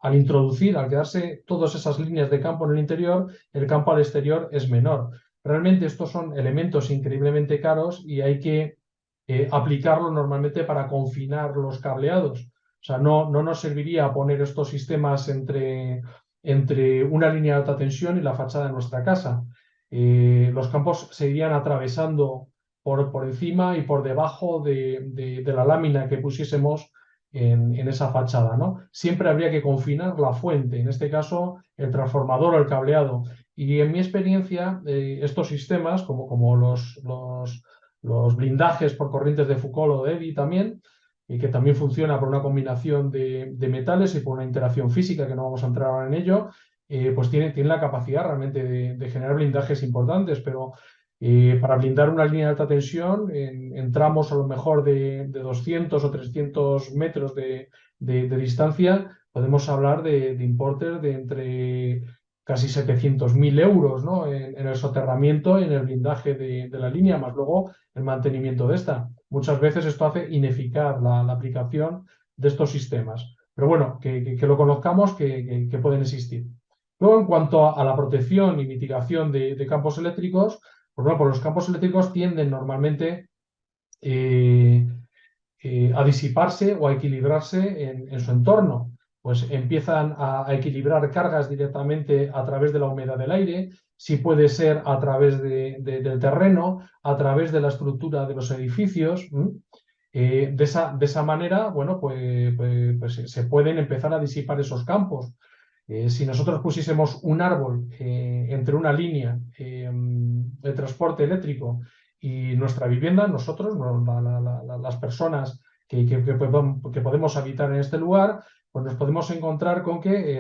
S1: al quedarse todas esas líneas de campo en el interior, el campo al exterior es menor. Realmente estos son elementos increíblemente caros y hay que aplicarlo normalmente para confinar los cableados. O sea, no nos serviría poner estos sistemas entre una línea de alta tensión y la fachada de nuestra casa. Los campos se irían atravesando por encima y por debajo de la lámina que pusiésemos en esa fachada, ¿no? Siempre habría que confinar la fuente, en este caso el transformador o el cableado. Y en mi experiencia, estos sistemas, como los blindajes por corrientes de Foucault o de Eddy también, y que también funciona por una combinación de metales y por una interacción física, que no vamos a entrar ahora en ello, pues tiene la capacidad realmente de generar blindajes importantes, pero para blindar una línea de alta tensión en tramos a lo mejor de 200 o 300 metros de distancia, podemos hablar de importes de entre casi 700.000 euros, ¿no? En el soterramiento, en el blindaje de la línea, más luego el mantenimiento de esta. Muchas veces esto hace ineficaz la aplicación de estos sistemas. Pero bueno, que lo conozcamos, que pueden existir. Luego, en cuanto a la protección y mitigación de campos eléctricos, pues bueno, pues los campos eléctricos tienden normalmente a disiparse o a equilibrarse en su entorno. Pues empiezan a equilibrar cargas directamente a través de la humedad del aire, si puede ser a través del terreno, a través de la estructura de los edificios. De esa manera, bueno, pues se pueden empezar a disipar esos campos. Si nosotros pusiésemos un árbol entre una línea de transporte eléctrico y nuestra vivienda, nosotros, las personas que podemos habitar en este lugar, pues nos podemos encontrar con que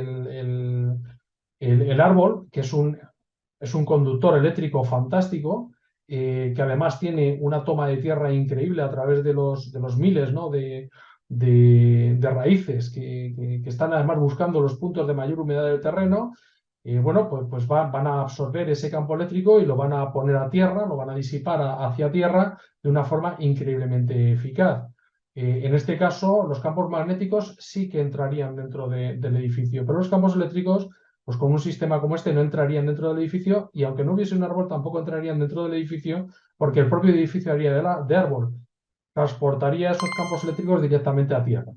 S1: el árbol, que es un conductor eléctrico fantástico, que además tiene una toma de tierra increíble a través de los miles, ¿no? de raíces que están además buscando los puntos de mayor humedad del terreno, bueno, pues van a absorber ese campo eléctrico y lo van a poner a tierra, lo van a disipar hacia tierra de una forma increíblemente eficaz. En este caso, los campos magnéticos sí que entrarían dentro del edificio, pero los campos eléctricos, pues con un sistema como este no entrarían dentro del edificio y aunque no hubiese un árbol tampoco entrarían dentro del edificio porque el propio edificio haría de árbol, transportaría esos campos eléctricos directamente a tierra.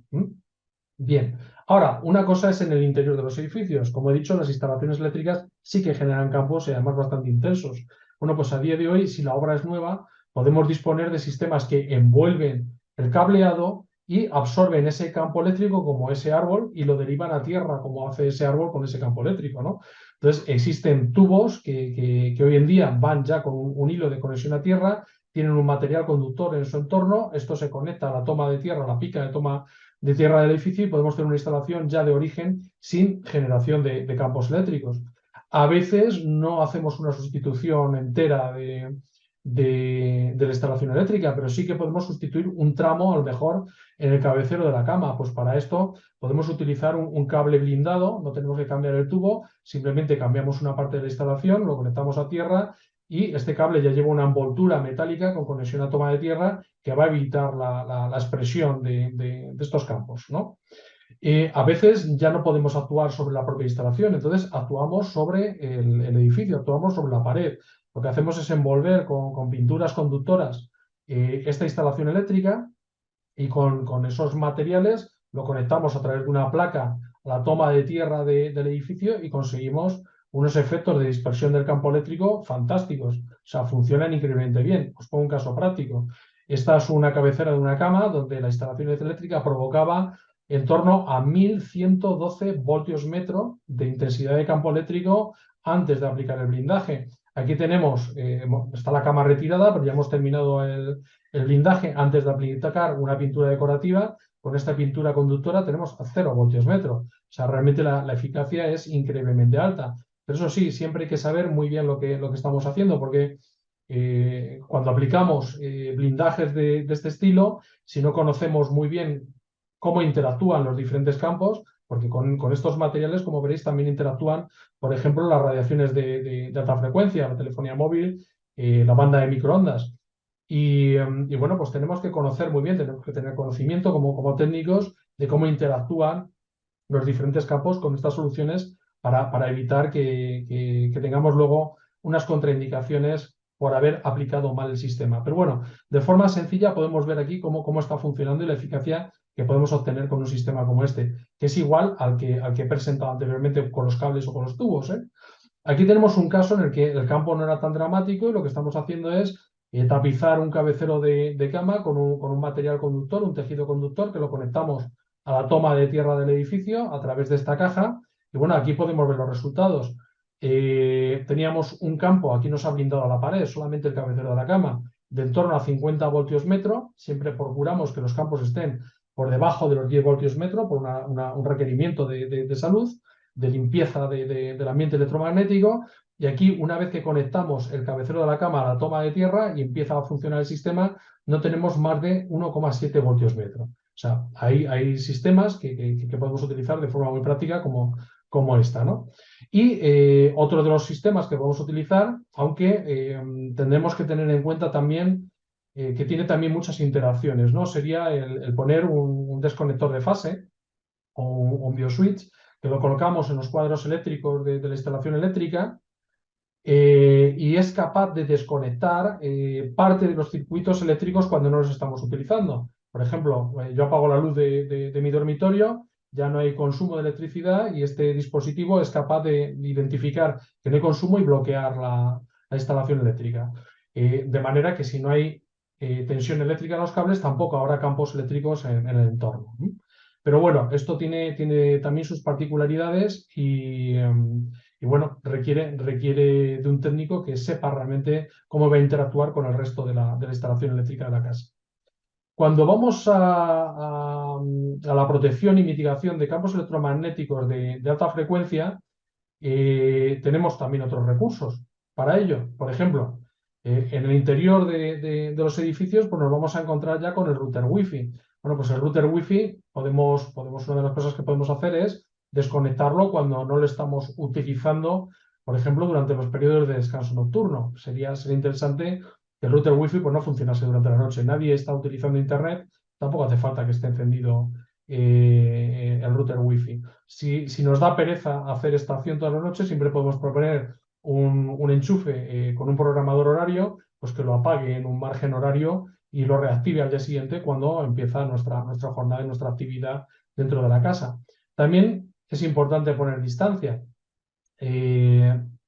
S1: Bien, ahora, una cosa es en el interior de los edificios. Como he dicho, las instalaciones eléctricas sí que generan campos y además bastante intensos. Bueno, pues a día de hoy, si la obra es nueva, podemos disponer de sistemas que envuelven el cableado y absorben ese campo eléctrico como ese árbol y lo derivan a tierra como hace ese árbol con ese campo eléctrico, ¿no? Entonces, existen tubos que hoy en día van ya con un hilo de conexión a tierra, tienen un material conductor en su entorno, esto se conecta a la toma de tierra, a la pica de toma de tierra del edificio y podemos tener una instalación ya de origen sin generación de campos eléctricos. A veces no hacemos una sustitución entera de la instalación eléctrica, pero sí que podemos sustituir un tramo, a lo mejor, en el cabecero de la cama. Pues para esto podemos utilizar un cable blindado, no tenemos que cambiar el tubo, simplemente cambiamos una parte de la instalación, lo conectamos a tierra y este cable ya lleva una envoltura metálica con conexión a toma de tierra que va a evitar la expresión de estos campos, ¿no? A veces ya no podemos actuar sobre la propia instalación, entonces actuamos sobre el edificio, actuamos sobre la pared. Lo que hacemos es envolver con pinturas conductoras esta instalación eléctrica y con esos materiales lo conectamos a través de una placa a la toma de tierra del edificio y conseguimos unos efectos de dispersión del campo eléctrico fantásticos. O sea, funcionan increíblemente bien. Os pongo un caso práctico. Esta es una cabecera de una cama donde la instalación eléctrica provocaba en torno a 1112 voltios metro de intensidad de campo eléctrico antes de aplicar el blindaje. Aquí tenemos, está la cama retirada, pero ya hemos terminado el blindaje antes de aplicar una pintura decorativa. Con esta pintura conductora tenemos 0 voltios metro. O sea, realmente la eficacia es increíblemente alta. Pero eso sí, siempre hay que saber muy bien lo que estamos haciendo, porque cuando aplicamos blindajes de este estilo, si no conocemos muy bien cómo interactúan los diferentes campos, porque con estos materiales, como veréis, también interactúan, por ejemplo, las radiaciones de alta frecuencia, la telefonía móvil, la banda de microondas. Y bueno, pues tenemos que conocer muy bien, tenemos que tener conocimiento como técnicos de cómo interactúan los diferentes campos con estas soluciones para evitar que tengamos luego unas contraindicaciones por haber aplicado mal el sistema. Pero bueno, de forma sencilla podemos ver aquí cómo está funcionando y la eficacia que podemos obtener con un sistema como este, que es igual al que he presentado anteriormente con los cables o con los tubos, ¿eh? Aquí tenemos un caso en el que el campo no era tan dramático y lo que estamos haciendo es tapizar un cabecero de cama con un material conductor, un tejido conductor, que lo conectamos a la toma de tierra del edificio a través de esta caja. Y bueno, aquí podemos ver los resultados. Teníamos un campo, aquí nos ha blindado la pared, solamente el cabecero de la cama, de en torno a 50 voltios metro. Siempre procuramos que los campos estén por debajo de los 10 voltios metro por un requerimiento de salud, de limpieza del ambiente electromagnético. Y aquí, una vez que conectamos el cabecero de la cama a la toma de tierra y empieza a funcionar el sistema, no tenemos más de 1,7 voltios metro. O sea, hay sistemas que podemos utilizar de forma muy práctica como esta, ¿no? Y otro de los sistemas que podemos utilizar, aunque tendremos que tener en cuenta también que tiene también muchas interacciones, ¿no? Sería el poner un desconector de fase o un bioswitch que lo colocamos en los cuadros eléctricos de la instalación eléctrica y es capaz de desconectar parte de los circuitos eléctricos cuando no los estamos utilizando. Por ejemplo, yo apago la luz de mi dormitorio, ya no hay consumo de electricidad y este dispositivo es capaz de identificar que no hay consumo y bloquear la instalación eléctrica. De manera que si no hay tensión eléctrica en los cables, tampoco habrá campos eléctricos en el entorno. Pero bueno, esto tiene también sus particularidades y bueno, requiere de un técnico que sepa realmente cómo va a interactuar con el resto de la instalación eléctrica de la casa. Cuando vamos a la protección y mitigación de campos electromagnéticos de alta frecuencia, tenemos también otros recursos para ello. Por ejemplo, en el interior de los edificios pues nos vamos a encontrar ya con el router Wi-Fi. Bueno, pues el router Wi-Fi una de las cosas que podemos hacer es desconectarlo cuando no lo estamos utilizando, por ejemplo, durante los periodos de descanso nocturno. Sería interesante que el router Wi-Fi pues, no funcionase durante la noche. Nadie está utilizando Internet, tampoco hace falta que esté encendido el router Wi-Fi. Si nos da pereza hacer estación todas las noches, siempre podemos proponer un enchufe con un programador horario, pues que lo apague en un margen horario y lo reactive al día siguiente cuando empieza nuestra jornada y nuestra actividad dentro de la casa. También es importante poner distancia.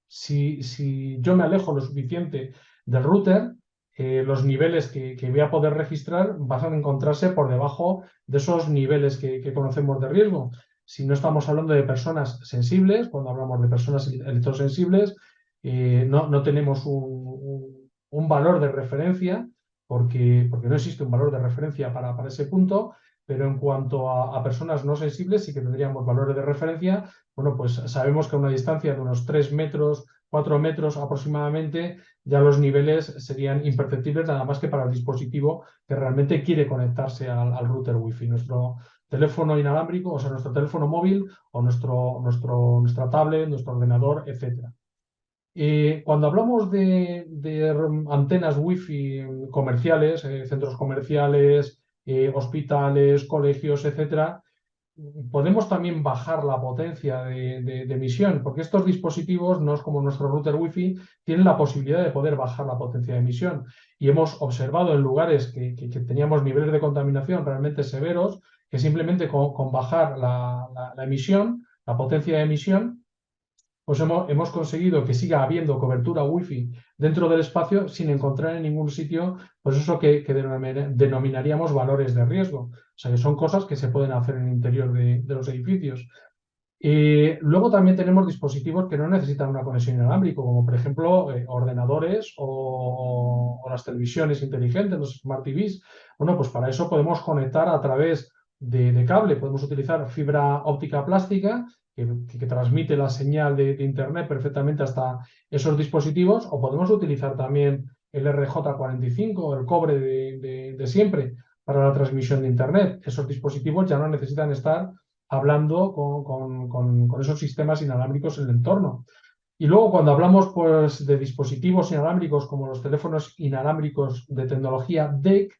S1: Si yo me alejo lo suficiente del router, los niveles que voy a poder registrar van a encontrarse por debajo de esos niveles que conocemos de riesgo. Si no estamos hablando de personas sensibles, cuando hablamos de personas electrosensibles, no tenemos un valor de referencia, porque no existe un valor de referencia para ese punto, pero en cuanto a personas no sensibles sí que tendríamos valores de referencia. Bueno, pues sabemos que a una distancia de unos 3 metros, 4 metros aproximadamente, ya los niveles serían imperceptibles nada más que para el dispositivo que realmente quiere conectarse al router Wi-Fi. Nuestro teléfono inalámbrico, o sea, nuestro teléfono móvil o nuestra tablet, nuestro ordenador, etcétera. Cuando hablamos de antenas Wi-Fi comerciales, centros comerciales, hospitales, colegios, etcétera, podemos también bajar la potencia de emisión, porque estos dispositivos, no es como nuestro router Wi-Fi, tienen la posibilidad de poder bajar la potencia de emisión. Y hemos observado en lugares que teníamos niveles de contaminación realmente severos, que simplemente con bajar la emisión, la potencia de emisión, pues hemos conseguido que siga habiendo cobertura Wi-Fi dentro del espacio sin encontrar en ningún sitio, pues eso que denominaríamos valores de riesgo. O sea, que son cosas que se pueden hacer en el interior de los edificios. Luego también tenemos dispositivos que no necesitan una conexión inalámbrica, como por ejemplo ordenadores o las televisiones inteligentes, los Smart TVs. Bueno, pues para eso podemos conectar a través de cable, podemos utilizar fibra óptica plástica que transmite la señal de Internet perfectamente hasta esos dispositivos, o podemos utilizar también el RJ45, el cobre de siempre, para la transmisión de Internet. Esos dispositivos ya no necesitan estar hablando con esos sistemas inalámbricos en el entorno. Y luego cuando hablamos pues, de dispositivos inalámbricos como los teléfonos inalámbricos de tecnología DEC,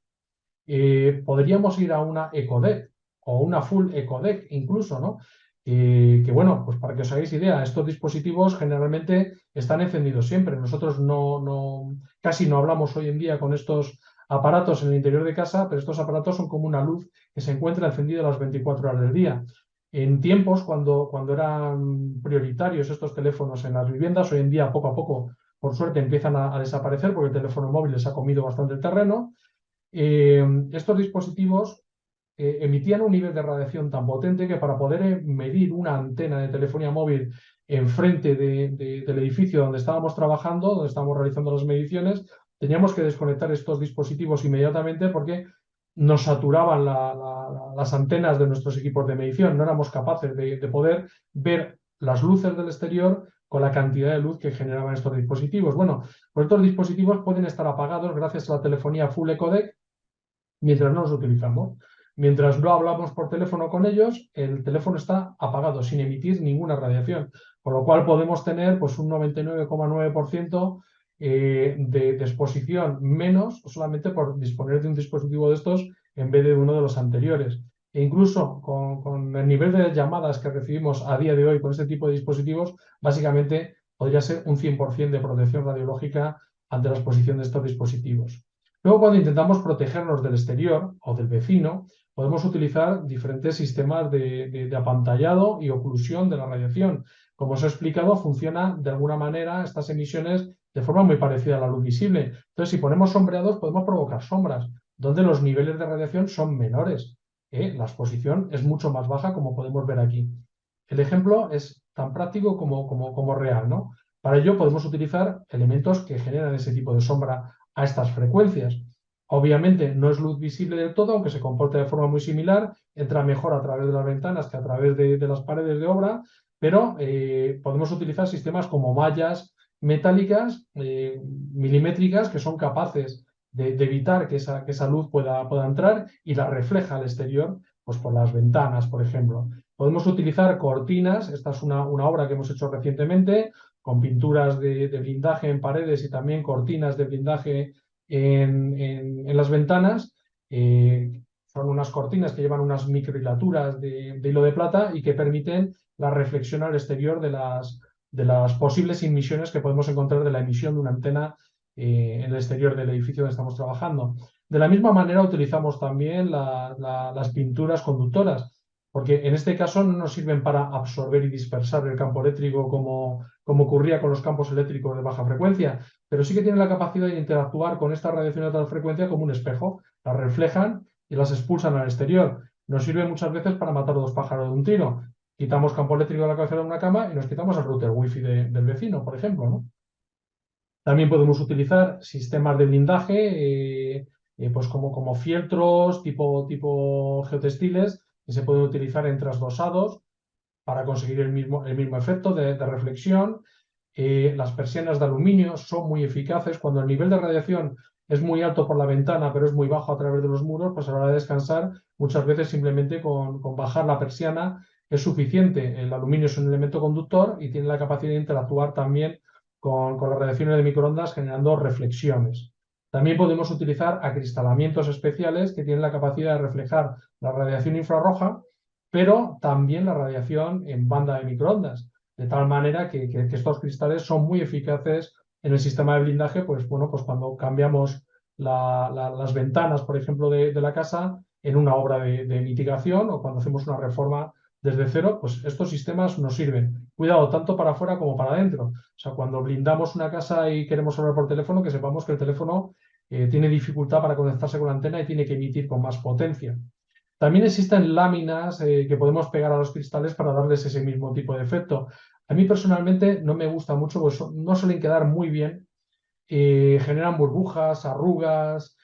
S1: podríamos ir a una ecodec o una full ecodec incluso, ¿no? Que bueno, pues para que os hagáis idea, estos dispositivos generalmente están encendidos siempre. Nosotros casi no hablamos hoy en día con estos aparatos en el interior de casa, pero estos aparatos son como una luz que se encuentra encendida las 24 horas del día. En tiempos cuando eran prioritarios estos teléfonos en las viviendas, hoy en día poco a poco, por suerte, empiezan a desaparecer porque el teléfono móvil les ha comido bastante terreno. Estos dispositivos emitían un nivel de radiación tan potente que para poder medir una antena de telefonía móvil enfrente del edificio donde estábamos trabajando, donde estábamos realizando las mediciones, teníamos que desconectar estos dispositivos inmediatamente porque nos saturaban las antenas de nuestros equipos de medición. No éramos capaces de poder ver las luces del exterior con la cantidad de luz que generaban estos dispositivos. Bueno, pues estos dispositivos pueden estar apagados gracias a la telefonía Full Ecodec mientras no los utilizamos. Mientras no hablamos por teléfono con ellos, el teléfono está apagado, sin emitir ninguna radiación, con lo cual podemos tener pues, un 99,9% de exposición menos solamente por disponer de un dispositivo de estos en vez de uno de los anteriores. E incluso con el nivel de llamadas que recibimos a día de hoy con este tipo de dispositivos, básicamente podría ser un 100% de protección radiológica ante la exposición de estos dispositivos. Luego, cuando intentamos protegernos del exterior o del vecino, podemos utilizar diferentes sistemas de apantallado y oclusión de la radiación. Como os he explicado, funciona de alguna manera estas emisiones de forma muy parecida a la luz visible. Entonces, si ponemos sombreados, podemos provocar sombras, donde los niveles de radiación son menores. La exposición es mucho más baja, como podemos ver aquí. El ejemplo es tan práctico como real, ¿no? Para ello podemos utilizar elementos que generan ese tipo de sombra a estas frecuencias. Obviamente no es luz visible del todo, aunque se comporta de forma muy similar, entra mejor a través de las ventanas que a través de las paredes de obra, pero podemos utilizar sistemas como mallas metálicas milimétricas que son capaces de evitar que esa luz pueda entrar y la refleja al exterior, pues por las ventanas, por ejemplo. Podemos utilizar cortinas, esta es una obra que hemos hecho recientemente, con pinturas de blindaje en paredes y también cortinas de blindaje en las ventanas. Son unas cortinas que llevan unas microhilaturas de hilo de plata y que permiten la reflexión al exterior de las posibles emisiones que podemos encontrar de la emisión de una antena en el exterior del edificio donde estamos trabajando. De la misma manera utilizamos también las pinturas conductoras. porque en este caso no nos sirven para absorber y dispersar el campo eléctrico como ocurría con los campos eléctricos de baja frecuencia, pero sí que tienen la capacidad de interactuar con esta radiación de alta frecuencia como un espejo. Las reflejan y las expulsan al exterior. Nos sirve muchas veces para matar dos pájaros de un tiro. Quitamos campo eléctrico de la cabecera de una cama y nos quitamos el router wifi del vecino, por ejemplo, ¿no? También podemos utilizar sistemas de blindaje, pues como fieltros tipo geotextiles, que se pueden utilizar en trasdosados para conseguir el mismo efecto de reflexión. Las persianas de aluminio son muy eficaces. Cuando el nivel de radiación es muy alto por la ventana, pero es muy bajo a través de los muros, pues a la hora de descansar, muchas veces simplemente con bajar la persiana es suficiente. El aluminio es un elemento conductor y tiene la capacidad de interactuar también con las radiaciones de microondas, generando reflexiones. También podemos utilizar acristalamientos especiales que tienen la capacidad de reflejar la radiación infrarroja, pero también la radiación en banda de microondas, de tal manera que estos cristales son muy eficaces en el sistema de blindaje, pues bueno, pues cuando cambiamos las ventanas, por ejemplo, de la casa en una obra de mitigación o cuando hacemos una reforma desde cero, pues estos sistemas nos sirven. Cuidado, tanto para afuera como para adentro. O sea, cuando blindamos una casa y queremos hablar por teléfono, que sepamos que el teléfono tiene dificultad para conectarse con la antena y tiene que emitir con más potencia. También existen láminas que podemos pegar a los cristales para darles ese mismo tipo de efecto. A mí personalmente no me gusta mucho, pues no suelen quedar muy bien, generan burbujas, arrugas,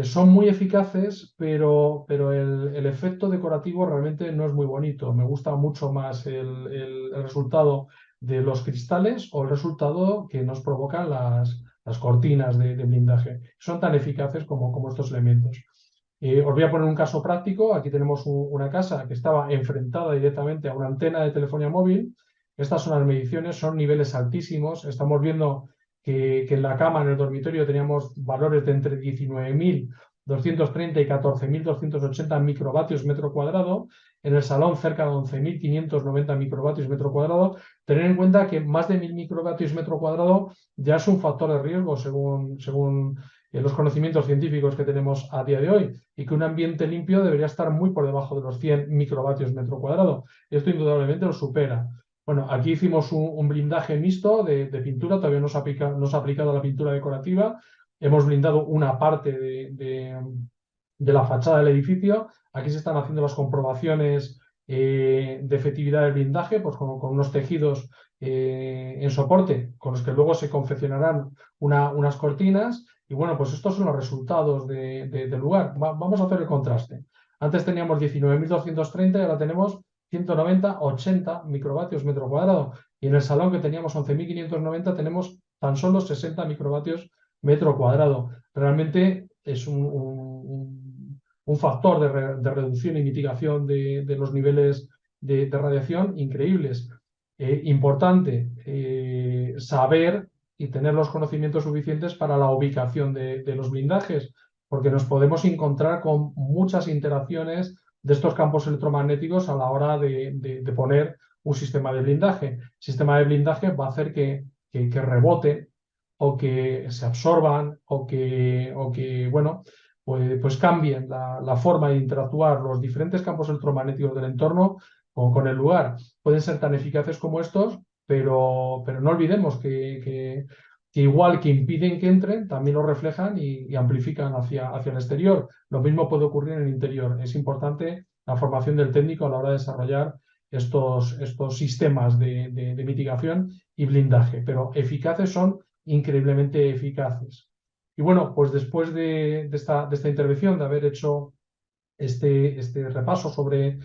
S1: son muy eficaces, pero el efecto decorativo realmente no es muy bonito. Me gusta mucho más el resultado de los cristales o el resultado que nos provocan las cortinas de blindaje. Son tan eficaces como estos elementos. Os voy a poner un caso práctico. Aquí tenemos una casa que estaba enfrentada directamente a una antena de telefonía móvil. Estas son las mediciones, son niveles altísimos. Estamos viendo que en la cama, en el dormitorio, teníamos valores de entre 19.230 y 14.280 microvatios metro cuadrado. En el salón, cerca de 11.590 microvatios metro cuadrado. Tener en cuenta que más de 1.000 microvatios metro cuadrado ya es un factor de riesgo según los conocimientos científicos que tenemos a día de hoy, y que un ambiente limpio debería estar muy por debajo de los 100 microvatios metro cuadrado. Esto indudablemente lo supera. Bueno, aquí hicimos un blindaje mixto de pintura, todavía no se ha aplicado la pintura decorativa. Hemos blindado una parte de la fachada del edificio. Aquí se están haciendo las comprobaciones de efectividad del blindaje, pues con unos tejidos en soporte, con los que luego se confeccionarán unas cortinas. Y bueno, pues estos son los resultados del lugar. Vamos a hacer el contraste. Antes teníamos 19.230 y ahora tenemos 190, 80 microvatios metro cuadrado. Y en el salón, que teníamos 11.590, tenemos tan solo 60 microvatios metro cuadrado. Realmente es un factor de reducción y mitigación de los niveles de radiación increíbles. Importante saber y tener los conocimientos suficientes para la ubicación de los blindajes, porque nos podemos encontrar con muchas interacciones de estos campos electromagnéticos a la hora de poner un sistema de blindaje. El sistema de blindaje va a hacer que rebote o que se absorban o que bueno, pues cambien la forma de interactuar los diferentes campos electromagnéticos del entorno con el lugar. Pueden ser tan eficaces como estos, pero no olvidemos que igual que impiden que entren, también lo reflejan y amplifican hacia el exterior. Lo mismo puede ocurrir en el interior. Es importante la formación del técnico a la hora de desarrollar estos sistemas de mitigación y blindaje, pero eficaces son increíblemente eficaces. Y bueno, pues después de esta intervención, de haber hecho este repaso sobre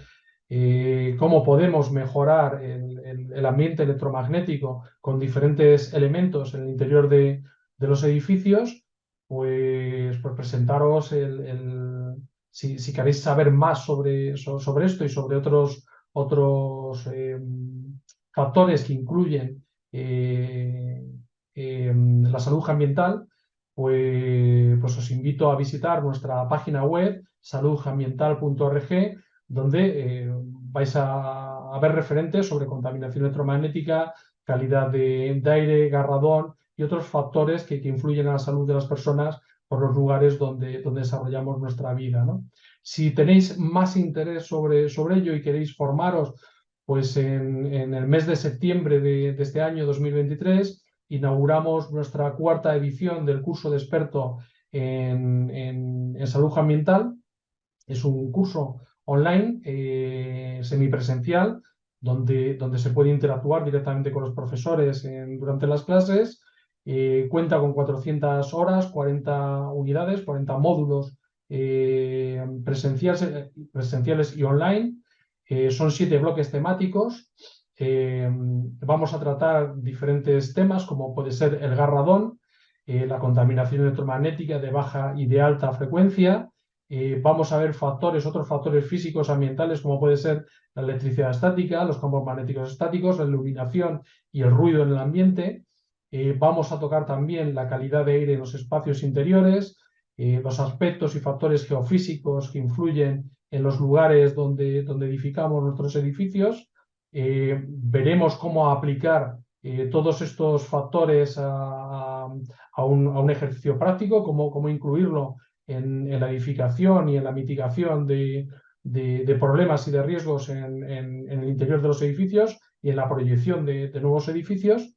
S1: cómo podemos mejorar el ambiente electromagnético con diferentes elementos en el interior de los edificios, pues presentaros si queréis saber más sobre esto y sobre otros factores que incluyen la salud ambiental, pues os invito a visitar nuestra página web saludambiental.org, donde vais a ver referentes sobre contaminación electromagnética, calidad de aire, gas radón y otros factores que influyen en la salud de las personas por los lugares donde desarrollamos nuestra vida, ¿no? Si tenéis más interés sobre ello y queréis formaros, pues en el mes de septiembre de este año 2023 inauguramos nuestra cuarta edición del curso de experto en salud ambiental. Es un curso online, semipresencial, donde se puede interactuar directamente con los profesores durante las clases. Cuenta con 400 horas, 40 unidades, 40 módulos presenciales y online. Son 7 bloques temáticos. Vamos a tratar diferentes temas, como puede ser el garradón, la contaminación electromagnética de baja y de alta frecuencia. Vamos a ver otros factores físicos ambientales, como puede ser la electricidad estática, los campos magnéticos estáticos, la iluminación y el ruido en el ambiente. Vamos a tocar también la calidad de aire en los espacios interiores, los aspectos y factores geofísicos que influyen en los lugares donde edificamos nuestros edificios. Veremos cómo aplicar todos estos factores a un ejercicio práctico, cómo incluirlo en la edificación y en la mitigación de problemas y de riesgos en el interior de los edificios y en la proyección de nuevos edificios.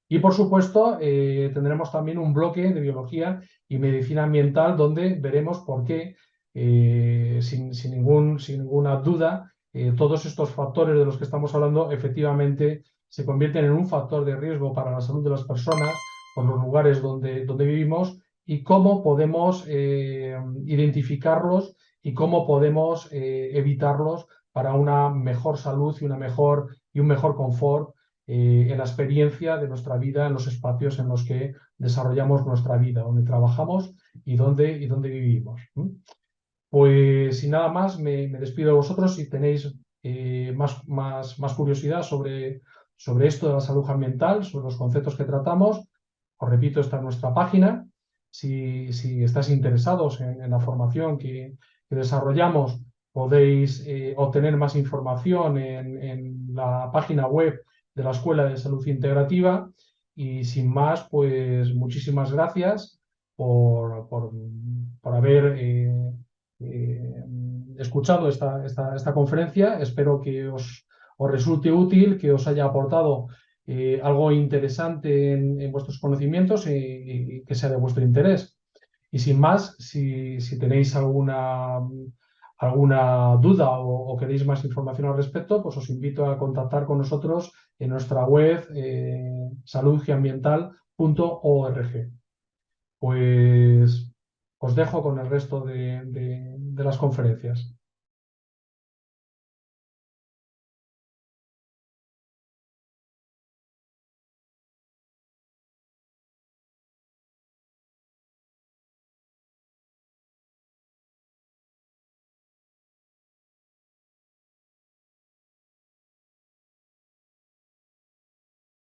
S1: Y por supuesto, tendremos también un bloque de biología y medicina ambiental donde veremos por qué, sin ninguna duda, todos estos factores de los que estamos hablando efectivamente se convierten en un factor de riesgo para la salud de las personas por los lugares donde vivimos, y cómo podemos identificarlos y cómo podemos evitarlos para una mejor salud y un mejor confort en la experiencia de nuestra vida, en los espacios en los que desarrollamos nuestra vida, donde trabajamos y donde vivimos. Pues sin nada más, me despido de vosotros. Si tenéis más curiosidad sobre esto de la salud ambiental, sobre los conceptos que tratamos, os repito, esta es nuestra página. Si estáis interesados en la formación que desarrollamos, podéis obtener más información en la página web de la Escuela de Salud Integrativa. Y sin más, pues muchísimas gracias por haber escuchado esta conferencia. Espero que os resulte útil, que os haya aportado algo interesante en vuestros conocimientos y que sea de vuestro interés. Y sin más, si tenéis alguna duda o queréis más información al respecto, pues os invito a contactar con nosotros en nuestra web saludgeambiental.org. Pues os dejo con el resto de las conferencias.